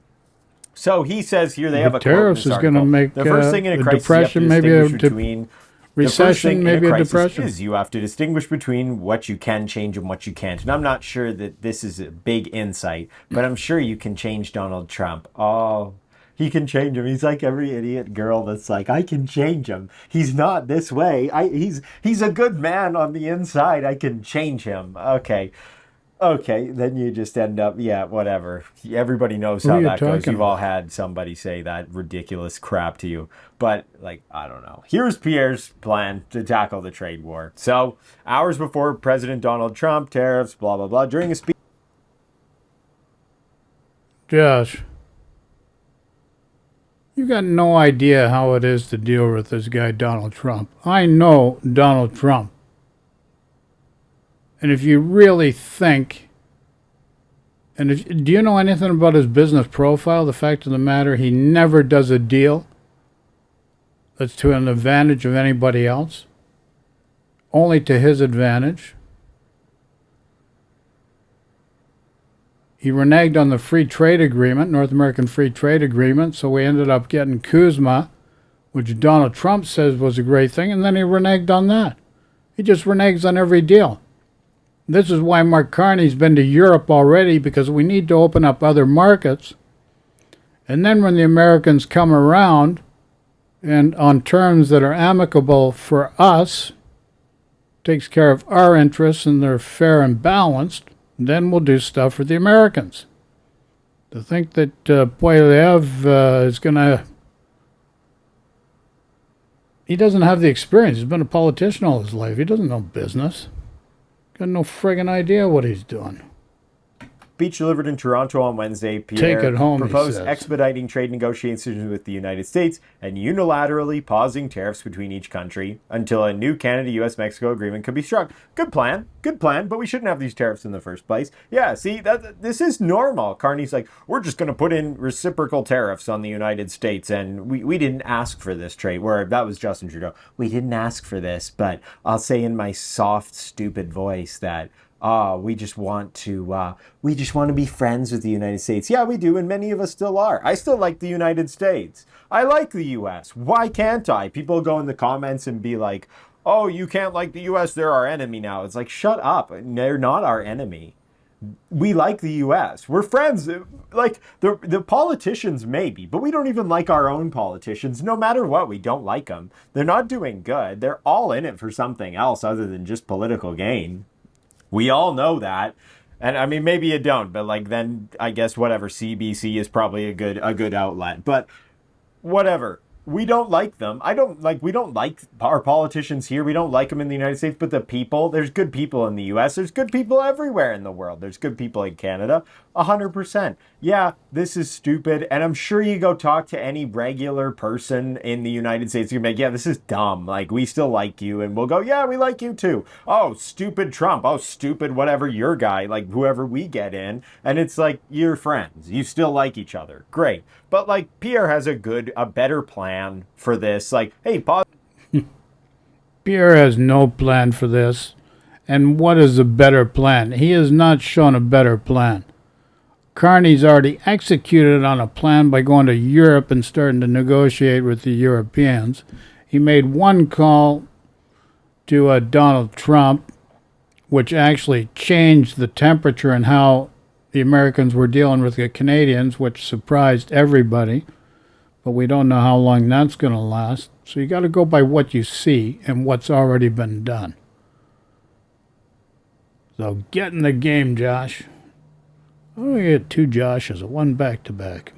Speaker 8: So he says here they have a quote in
Speaker 1: tariffs
Speaker 8: this
Speaker 1: is going to
Speaker 8: article.
Speaker 1: make
Speaker 8: The first thing in a crisis
Speaker 1: depression,
Speaker 8: you have to
Speaker 1: maybe
Speaker 8: distinguish between
Speaker 1: recession, maybe a depression.
Speaker 8: Is you have to distinguish between what you can change and what you can't. And I'm not sure that this is a big insight, but I'm sure you can change Donald Trump. Oh, he can change him. He's like every idiot girl that's like, I can change him. He's not this way. He's a good man on the inside. I can change him. Okay, then you just end up, yeah, whatever. Everybody knows how that goes. You've all had somebody say that ridiculous crap to you. But, like, I don't know. Here's Pierre's plan to tackle the trade war. So, hours before President Donald Trump, tariffs, blah, blah, blah, during a speech...
Speaker 1: Josh, you got no idea how it is to deal with this guy, Donald Trump. I know Donald Trump. And if you really think, do you know anything about his business profile? The fact of the matter, he never does a deal that's to an advantage of anybody else, only to his advantage. He reneged on the free trade agreement, North American Free Trade Agreement, so we ended up getting CUSMA, which Donald Trump says was a great thing, and then he reneged on that. He just reneges on every deal. This is why Mark Carney's been to Europe already, because we need to open up other markets. And then when the Americans come around, and on terms that are amicable for us, takes care of our interests and they're fair and balanced, then we'll do stuff for the Americans. To think that Poilievre is going to... He doesn't have the experience. He's been a politician all his life. He doesn't know business. Got no friggin' idea what he's doing.
Speaker 8: Speech delivered in Toronto on Wednesday, Pierre
Speaker 1: Take it home,
Speaker 8: proposed expediting trade negotiations with the United States and unilaterally pausing tariffs between each country until a new Canada-US-Mexico agreement could be struck. Good plan, but we shouldn't have these tariffs in the first place. Yeah, see, this is normal. Carney's like, we're just going to put in reciprocal tariffs on the United States, and we didn't ask for this trade. Where that was Justin Trudeau. We didn't ask for this, but I'll say in my soft, stupid voice that we just want to be friends with the United States. Yeah, we do, and many of us still are. I still like the United States. I like the U.S. Why can't I? People go in the comments and be like, oh, you can't like the U.S., they're our enemy now. It's like, shut up. They're not our enemy. We like the U.S. We're friends. Like, the politicians maybe, but we don't even like our own politicians. No matter what, we don't like them. They're not doing good. They're all in it for something else other than just political gain. We all know that. And I mean, maybe you don't, but like, then I guess whatever, CBC is probably a good outlet, but whatever. We don't like them. We don't like our politicians here. We don't like them in the United States, but the people, there's good people in the US. There's good people everywhere in the world. There's good people in Canada. 100%. Yeah, this is stupid. And I'm sure you go talk to any regular person in the United States. You're like, yeah, this is dumb. Like, we still like you. And we'll go, yeah, we like you too. Oh, stupid Trump. Oh, stupid whatever your guy, like whoever we get in. And it's like, you're friends. You still like each other. Great. But like, Pierre has a better plan for this. Like, hey, pause.
Speaker 1: Pierre has no plan for this. And what is the better plan? He has not shown a better plan. Carney's already executed on a plan by going to Europe and starting to negotiate with the Europeans. He made one call to Donald Trump, which actually changed the temperature and how the Americans were dealing with the Canadians, which surprised everybody. But we don't know how long that's going to last. So you got to go by what you see and what's already been done. So get in the game, Josh. I'm going to get two Joshes, one back-to-back.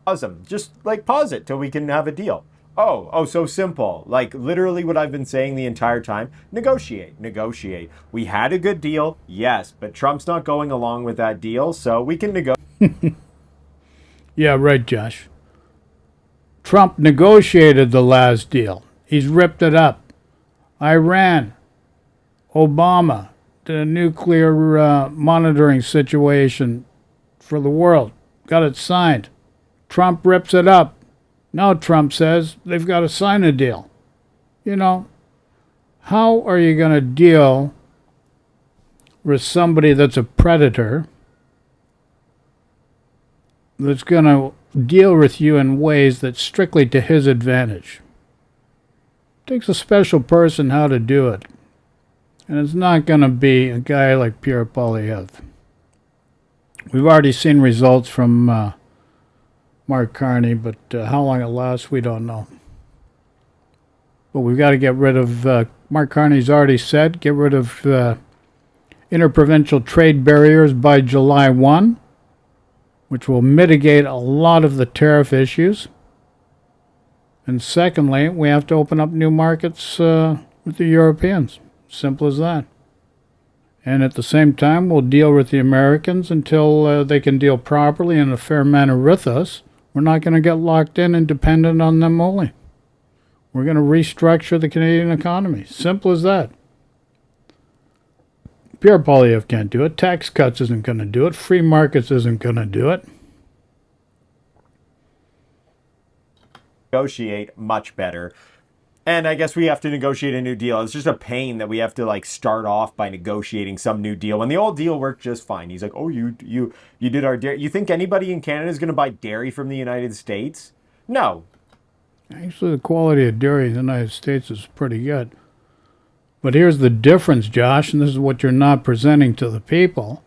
Speaker 8: Awesome. Just like pause it till we can have a deal. Oh, so simple. Like literally what I've been saying the entire time. Negotiate. We had a good deal, yes, but Trump's not going along with that deal, so we can negotiate.
Speaker 1: Yeah, right, Josh. Trump negotiated the last deal. He's ripped it up. Iran, Obama, the nuclear monitoring situation for the world. Got it signed. Trump rips it up. Now Trump says they've got to sign a deal. You know, how are you going to deal with somebody that's a predator that's going to deal with you in ways that's strictly to his advantage? It takes a special person how to do it. And it's not going to be a guy like Pierre Poilievre. We've already seen results from Mark Carney, but how long it lasts, we don't know. But we've got to get rid of, Mark Carney's already said, get rid of interprovincial trade barriers by July 1, which will mitigate a lot of the tariff issues. And secondly, we have to open up new markets with the Europeans. Simple as that. And at the same time, we'll deal with the Americans until they can deal properly in a fair manner with us. We're not going to get locked in and dependent on them only. We're going to restructure the Canadian economy. Simple as that. Pierre Poilievre can't do it. Tax cuts isn't going to do it. Free markets isn't going to do it.
Speaker 8: Negotiate much better. And I guess we have to negotiate a new deal. It's just a pain that we have to like start off by negotiating some new deal when the old deal worked just fine. He's like, "Oh, you did our dairy. You think anybody in Canada is going to buy dairy from the United States? No."
Speaker 1: Actually, the quality of dairy in the United States is pretty good. But here's the difference, Josh, and this is what you're not presenting to the people.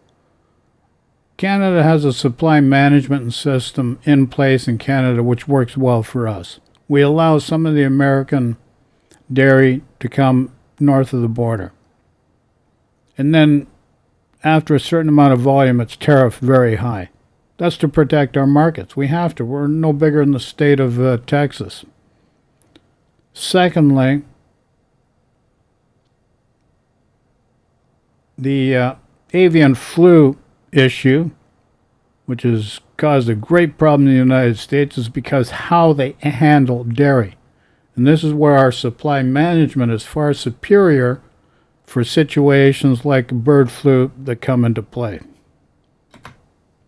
Speaker 1: Canada has a supply management system in place in Canada which works well for us. We allow some of the American dairy to come north of the border. And then after a certain amount of volume, it's tariffed very high. That's to protect our markets. We have to. We're no bigger than the state of Texas. Secondly, the avian flu issue, which has caused a great problem in the United States, is because how they handle dairy. And this is where our supply management is far superior for situations like bird flu that come into play.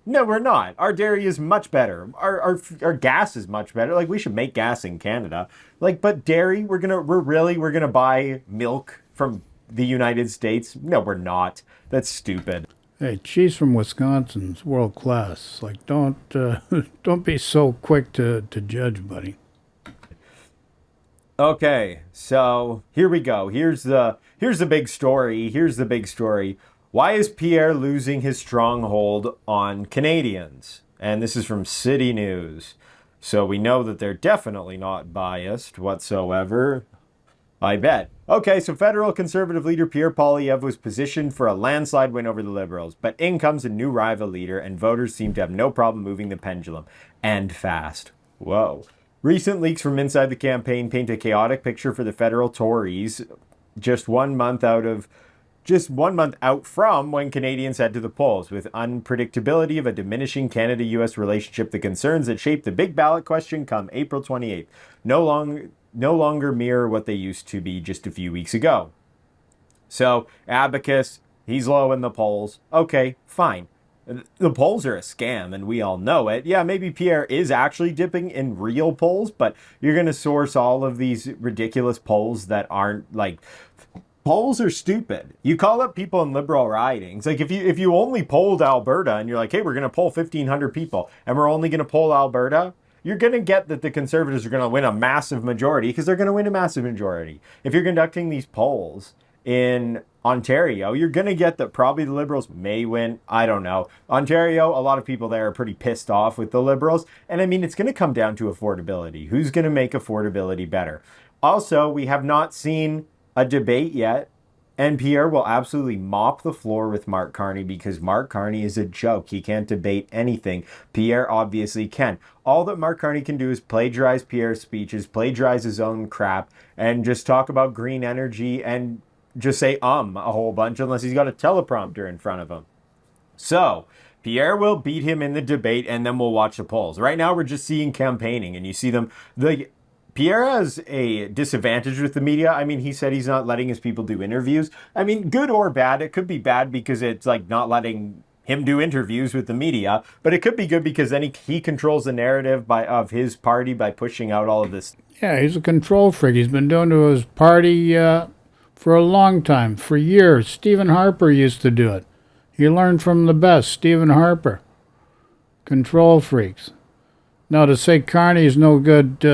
Speaker 8: No, we're not. Our dairy is much better. Our gas is much better. Like we should make gas in Canada. Like, but dairy, we're gonna buy milk from the United States. No, we're not. That's stupid.
Speaker 1: Hey, cheese from Wisconsin's world class. Like, don't be so quick to judge, buddy.
Speaker 8: Okay, so here we go. Here's the big story. Why is Pierre losing his stronghold on Canadians? And this is from City News. So we know that they're definitely not biased whatsoever. I bet. Okay, so federal Conservative leader Pierre Poilievre was positioned for a landslide win over the Liberals, but in comes a new rival leader, and voters seem to have no problem moving the pendulum. And fast. Whoa. Recent leaks from inside the campaign paint a chaotic picture for the federal Tories just 1 month out from when Canadians head to the polls, with unpredictability of a diminishing Canada-US relationship, the concerns that shape the big ballot question come April 28th. No longer mirror what they used to be just a few weeks ago. So, Abacus, he's low in the polls. Okay, fine. The polls are a scam, and we all know it. Yeah, maybe Pierre is actually dipping in real polls, but you're going to source all of these ridiculous polls that aren't, like, polls are stupid. You call up people in liberal ridings. Like if you only polled Alberta and you're like, hey, we're going to poll 1,500 people and we're only going to poll Alberta, you're going to get that the Conservatives are going to win a massive majority because they're going to win a massive majority. If you're conducting these polls in Ontario, you're going to get that probably the Liberals may win. I don't know. Ontario, a lot of people there are pretty pissed off with the Liberals. And I mean, it's going to come down to affordability. Who's going to make affordability better? Also, we have not seen a debate yet. And Pierre will absolutely mop the floor with Mark Carney because Mark Carney is a joke. He can't debate anything. Pierre obviously can. All that Mark Carney can do is plagiarize Pierre's speeches, plagiarize his own crap, and just talk about green energy and just say a whole bunch unless he's got a teleprompter in front of him. So, Pierre will beat him in the debate and then we'll watch the polls. Right now, we're just seeing campaigning and you see them. Pierre has a disadvantage with the media. I mean, he said he's not letting his people do interviews. I mean, good or bad. It could be bad because it's like not letting him do interviews with the media, but it could be good because then he controls the narrative of his party by pushing out all of this.
Speaker 1: Yeah, he's a control freak. He's been doing to his party for a long time, for years. Stephen Harper used to do it. He learned from the best, Stephen Harper. Control freaks. Now, to say Carney is no good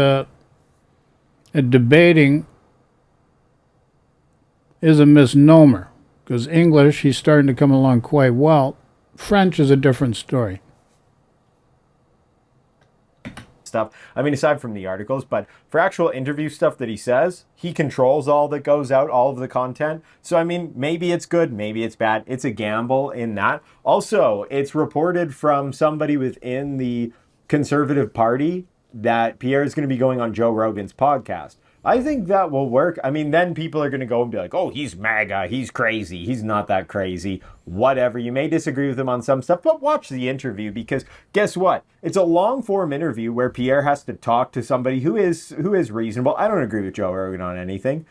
Speaker 1: at debating is a misnomer, because English, he's starting to come along quite well. French is a different story.
Speaker 8: Stuff. I mean, aside from the articles, but for actual interview stuff that he says, he controls all that goes out, all of the content. So, I mean, maybe it's good, maybe it's bad. It's a gamble in that. Also, it's reported from somebody within the Conservative Party that Pierre is going to be going on Joe Rogan's podcast. I think that will work. I mean, then people are going to go and be like, oh, he's MAGA, he's crazy. He's not that crazy. Whatever. You may disagree with him on some stuff, but watch the interview because guess what? It's a long form interview where Pierre has to talk to somebody who is reasonable. I don't agree with Joe Rogan on anything.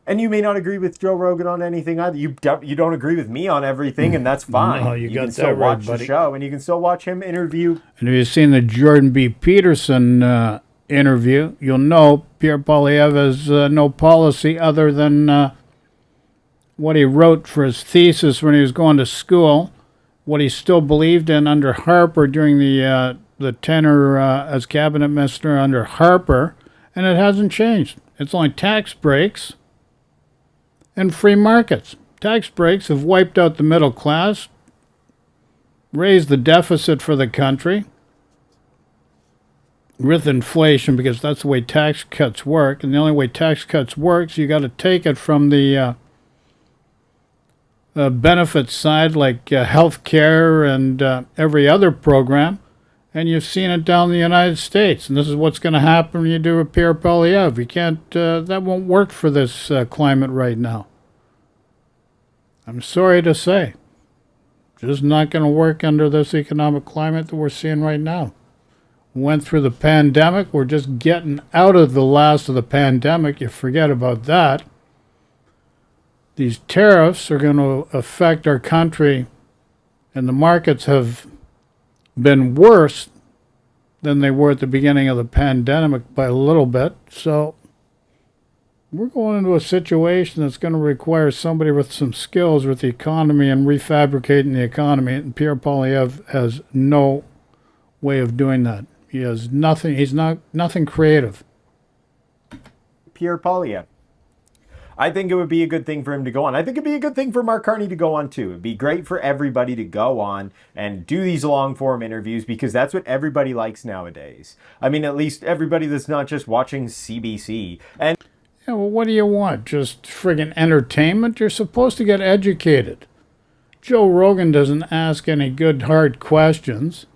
Speaker 8: And you may not agree with Joe Rogan on anything either. You don't agree with me on everything, and that's fine.
Speaker 1: No, you got
Speaker 8: can
Speaker 1: that
Speaker 8: still
Speaker 1: right,
Speaker 8: watch
Speaker 1: buddy.
Speaker 8: the show, and you can still watch him interview.
Speaker 1: And if you've seen the Jordan B. Peterson interview, you'll know Pierre Poilievre has no policy other than what he wrote for his thesis when he was going to school, what he still believed in under Harper during the tenure as cabinet minister under Harper, and it hasn't changed. It's only tax breaks and free markets. Tax breaks have wiped out the middle class, raised the deficit for the country with inflation, because that's the way tax cuts work. And the only way tax cuts works, you got to take it from the benefits side, like health care and every other program. And you've seen it down in the United States. And this is what's going to happen when you do a Pierre Poilievre. You can't, that won't work for this climate right now. I'm sorry to say. Just not going to work under this economic climate that we're seeing right now. Went through the pandemic. We're just getting out of the last of the pandemic. You forget about that. These tariffs are going to affect our country, and the markets have been worse than they were at the beginning of the pandemic by a little bit. So we're going into a situation that's going to require somebody with some skills with the economy and refabricating the economy. And Pierre Poilievre has no way of doing that. He has nothing. He's nothing creative.
Speaker 8: Pierre Poilievre. I think it would be a good thing for him to go on. I think it'd be a good thing for Mark Carney to go on too. It'd be great for everybody to go on and do these long form interviews because that's what everybody likes nowadays. I mean, at least everybody that's not just watching CBC. And
Speaker 1: yeah, well, what do you want? Just friggin' entertainment? You're supposed to get educated. Joe Rogan doesn't ask any good hard questions.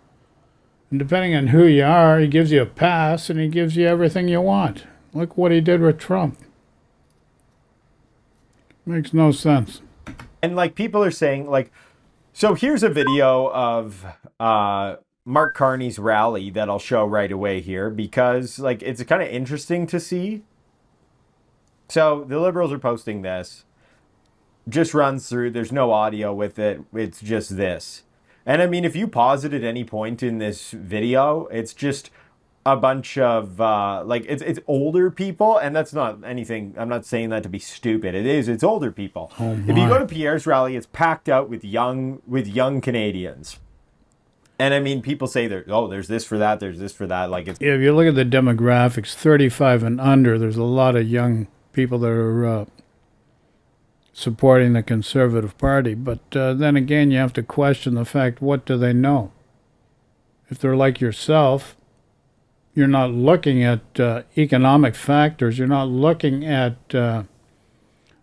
Speaker 1: And depending on who you are, he gives you a pass and he gives you everything you want. Look what he did with Trump. Makes no sense.
Speaker 8: And like people are saying, like, so here's a video of Mark Carney's rally that I'll show right away here because like it's kind of interesting to see. So the Liberals are posting this. Just runs through. There's no audio with it. It's just this. And I mean, if you pause it at any point in this video, it's just a bunch of like it's older people, and that's not anything. I'm not saying that to be stupid. It's older people. If you go to Pierre's rally, it's packed out with young Canadians. And I mean, people say there's this for that, there's this for that. Like it's
Speaker 1: If you look at the demographics, 35 and under, there's a lot of young people that are supporting the Conservative Party. But then again, you have to question the fact, what do they know? If they're like yourself, you're not looking at economic factors. You're not looking at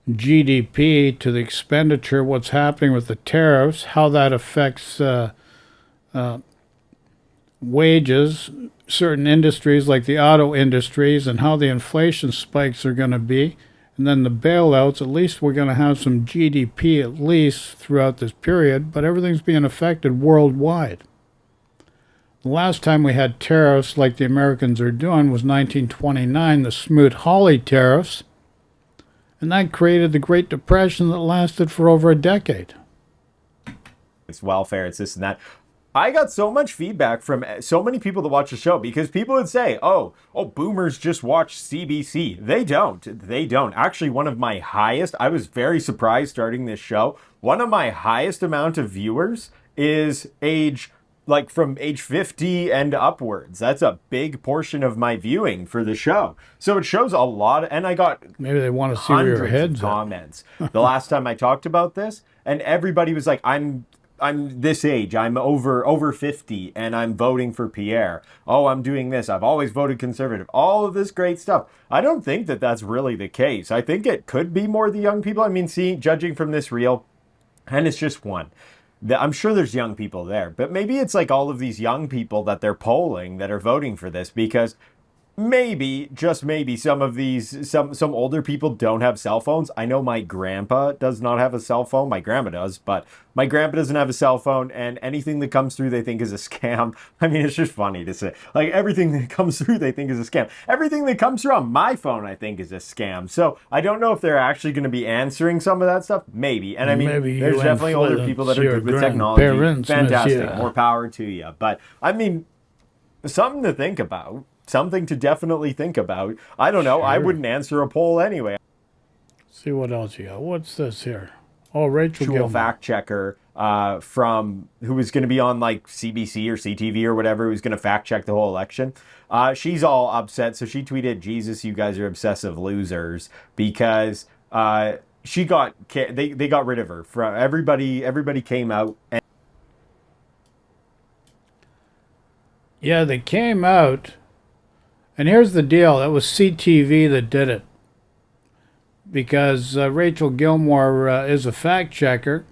Speaker 1: GDP to the expenditure, what's happening with the tariffs, how that affects wages, certain industries like the auto industries, and how the inflation spikes are going to be. And then the bailouts, at least we're going to have some GDP at least throughout this period, but everything's being affected worldwide. The last time we had tariffs like the Americans are doing was 1929, the Smoot-Hawley tariffs, and that created the Great Depression that lasted for over a decade.
Speaker 8: it's welfare, it's this and that. I got so much feedback from so many people that watch the show because people would say, oh, boomers just watch CBC. They don't. Actually, one of my highest, I was very surprised starting this show, one of my highest amount of viewers is from age 50 and upwards. That's a big portion of my viewing for the show. So it shows a lot, and I got
Speaker 1: maybe they want to see where your
Speaker 8: hundreds
Speaker 1: head's
Speaker 8: of
Speaker 1: at.
Speaker 8: comments the last time I talked about this, and everybody was like, I'm this age, I'm over 50, and I'm voting for Pierre. Oh, I'm doing this. I've always voted Conservative. All of this great stuff. I don't think that that's really the case. I think it could be more the young people. I mean, judging from this reel, and it's just one. I'm sure there's young people there, but maybe it's like all of these young people that they're polling that are voting for this because maybe, just maybe, some of these, some older people don't have cell phones. I know my grandpa does not have a cell phone. My grandma does, but my grandpa doesn't have a cell phone, and anything that comes through they think is a scam. I mean, it's just funny to say. Like, everything that comes through they think is a scam. Everything that comes through on my phone I think is a scam. So I don't know if they're actually going to be answering some of that stuff. Maybe. And I mean,
Speaker 1: Maybe
Speaker 8: there's definitely older people that are good with technology. Fantastic.
Speaker 1: monsieur.
Speaker 8: More power to you. But I mean, something to think about. Something to definitely think about. I don't know. I wouldn't answer a poll anyway.
Speaker 1: See what else you got. What's this here? Oh, Rachel Gilmore.
Speaker 8: Fact checker from who was going to be on like CBC or CTV or whatever, who's going to fact check the whole election. She's all upset, so she tweeted, "Jesus, you guys are obsessive losers," because they got rid of her. From everybody came out and
Speaker 1: Yeah, they came out. And here's the deal. It was CTV that did it. Because Rachel Gilmore is a fact checker.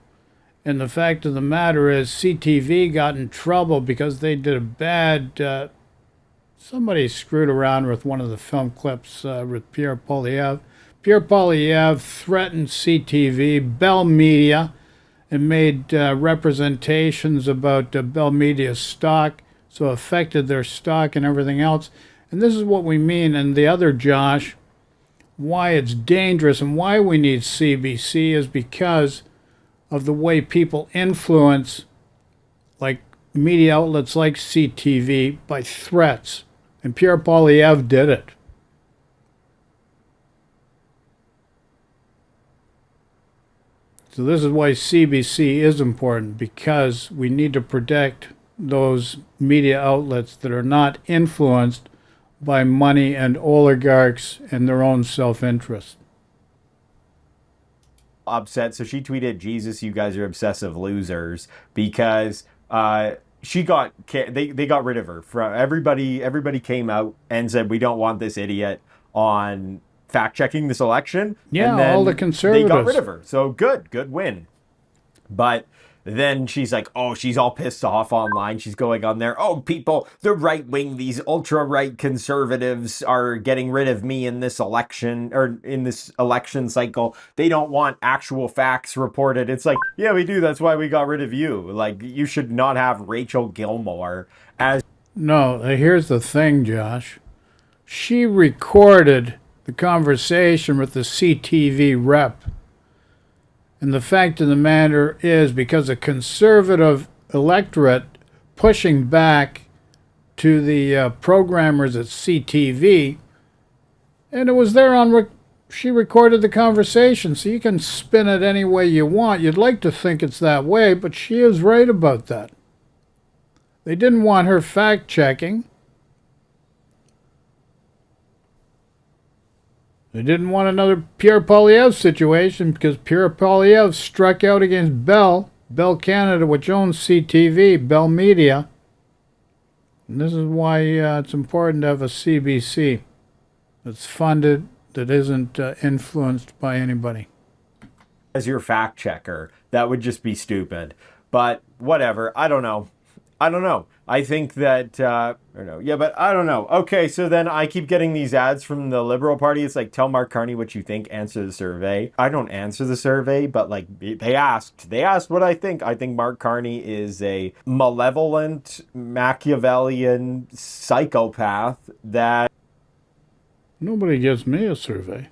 Speaker 1: And the fact of the matter is CTV got in trouble because they did a bad... somebody screwed around with one of the film clips with Pierre Poilievre. Pierre Poilievre threatened CTV, Bell Media, and made representations about Bell Media's stock, so affected their stock and everything else. And this is what we mean, and the other Josh, why it's dangerous and why we need CBC is because of the way people influence, like media outlets like CTV, by threats. And Pierre Poilievre did it. So this is why CBC is important, because we need to protect those media outlets that are not influenced by money and oligarchs and their own self-interest.
Speaker 8: upset, so she tweeted, "Jesus, you guys are obsessive losers," because they got rid of her. From everybody came out and said, "We don't want this idiot on fact checking this election."
Speaker 1: Yeah,
Speaker 8: and then
Speaker 1: all the conservatives.
Speaker 8: They got rid of her. So good win. But then she's like, oh, she's all pissed off online. She's going on there, "Oh, people, the right wing, these ultra right conservatives are getting rid of me in this election, or in this election cycle. They don't want actual facts reported." It's like, yeah, we do. That's why we got rid of you. Like, you should not have Rachel Gilmore as...
Speaker 1: No, here's the thing, Josh. She recorded the conversation with the CTV rep. And the fact of the matter is, because the conservative electorate pushing back to the programmers at CTV, and it was there on. She recorded the conversation, so you can spin it any way you want. You'd like to think it's that way, but she is right about that. They didn't want her fact-checking. They didn't want another Pierre Poilievre situation because Pierre Poilievre struck out against Bell Canada, which owns CTV, Bell Media. And this is why it's important to have a CBC that's funded, that isn't influenced by anybody.
Speaker 8: As your fact checker, that would just be stupid. But whatever. I don't know. I think that, yeah, but I don't know. Okay, so then I keep getting these ads from the Liberal Party. It's like, tell Mark Carney what you think, answer the survey. I don't answer the survey, but like, they asked what I think. I think Mark Carney is a malevolent, Machiavellian psychopath that...
Speaker 1: Nobody gives me a survey.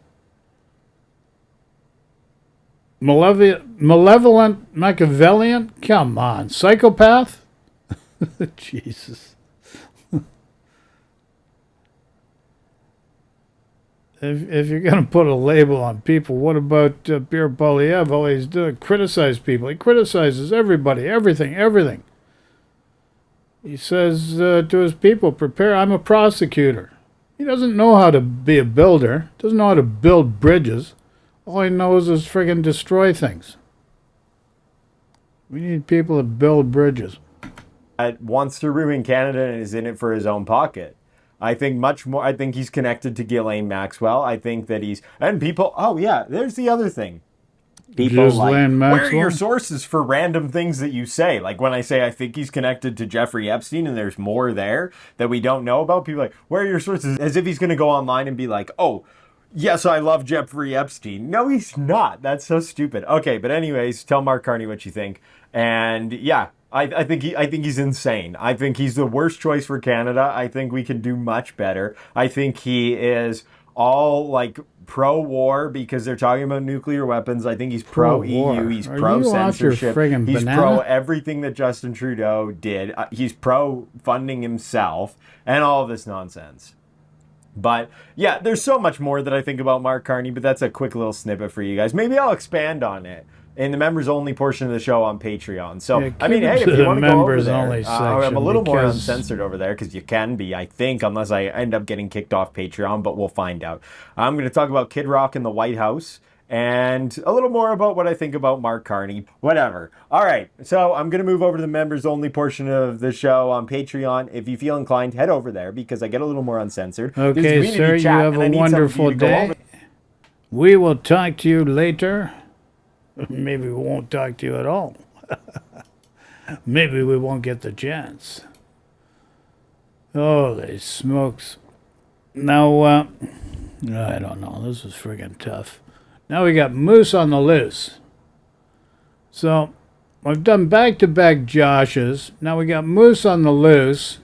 Speaker 1: Malevolent, Machiavellian? Come on, psychopath? Jesus. If you're going to put a label on people, what about Pierre Poilievre? All he's doing, criticize people. He criticizes everybody, everything. He says to his people, prepare, I'm a prosecutor. He doesn't know how to be a builder, doesn't know how to build bridges. All he knows is friggin' destroy things. We need people to build bridges.
Speaker 8: Wants to ruin Canada and is in it for his own pocket. I think much more. I think he's connected to Ghislaine Maxwell. I think that he's... And people... Oh, yeah, there's the other thing. People
Speaker 1: Ghislaine
Speaker 8: like, where are
Speaker 1: Maxwell?
Speaker 8: your sources for random things that you say? Like when I say I think he's connected to Jeffrey Epstein and there's more there that we don't know about, people are like, where are your sources? As if he's going to go online and be like, oh, yes, I love Jeffrey Epstein. No, he's not. That's so stupid. Okay, but anyways, tell Mark Carney what you think. And yeah, I think he's insane. I think he's the worst choice for Canada. I think we can do much better. I think he is all like pro-war because they're talking about nuclear weapons. I think he's pro-EU. He's pro-censorship. He's pro-everything that Justin Trudeau did. He's pro-funding himself and all of this nonsense. But yeah, there's so much more that I think about Mark Carney, but that's a quick little snippet for you guys. Maybe I'll expand on it in the members only portion of the show on Patreon. So,
Speaker 1: yeah,
Speaker 8: I mean, hey, if you want to go over there,
Speaker 1: I'm
Speaker 8: a little more uncensored over there because you can be, I think, unless I end up getting kicked off Patreon, but we'll find out. I'm going to talk about Kid Rock in the White House and a little more about what I think about Mark Carney. Whatever. All right, so I'm going to move over to the members only portion of the show on Patreon. If you feel inclined, head over there because I get a little more uncensored.
Speaker 1: Okay, sir, you have a wonderful day. We will talk to you later. Maybe we won't talk to you at all. Maybe we won't get the chance. Holy smokes. Now, I don't know. This is friggin' tough. Now we got Moose on the loose. So, I've done back-to-back Joshes. Now we got Moose on the loose.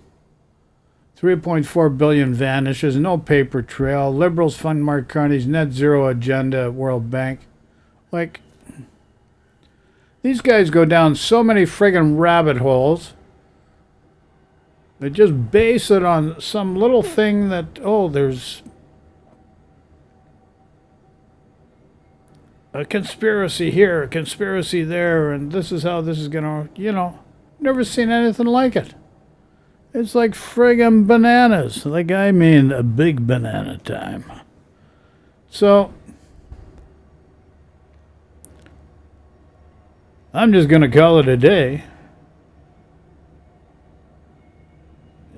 Speaker 1: 3.4 billion vanishes. No paper trail. Liberals fund Mark Carney's net zero agenda at World Bank. Like... these guys go down so many friggin' rabbit holes. They just base it on some little thing that, oh, there's a conspiracy here, a conspiracy there, and this is how this is going to, never seen anything like it. It's like friggin' bananas. Like, I mean, a big banana time. So... I'm just going to call it a day.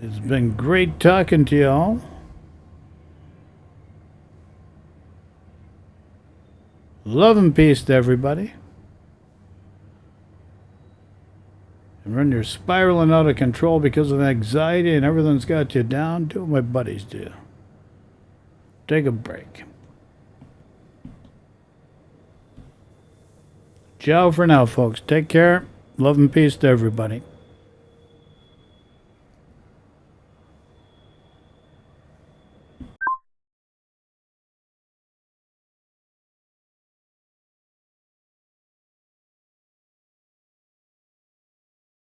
Speaker 1: It's been great talking to y'all. Love and peace to everybody. And when you're spiraling out of control because of anxiety and everything's got you down, do what my buddies do. Take a break. Ciao for now, folks. Take care. Love and peace to everybody.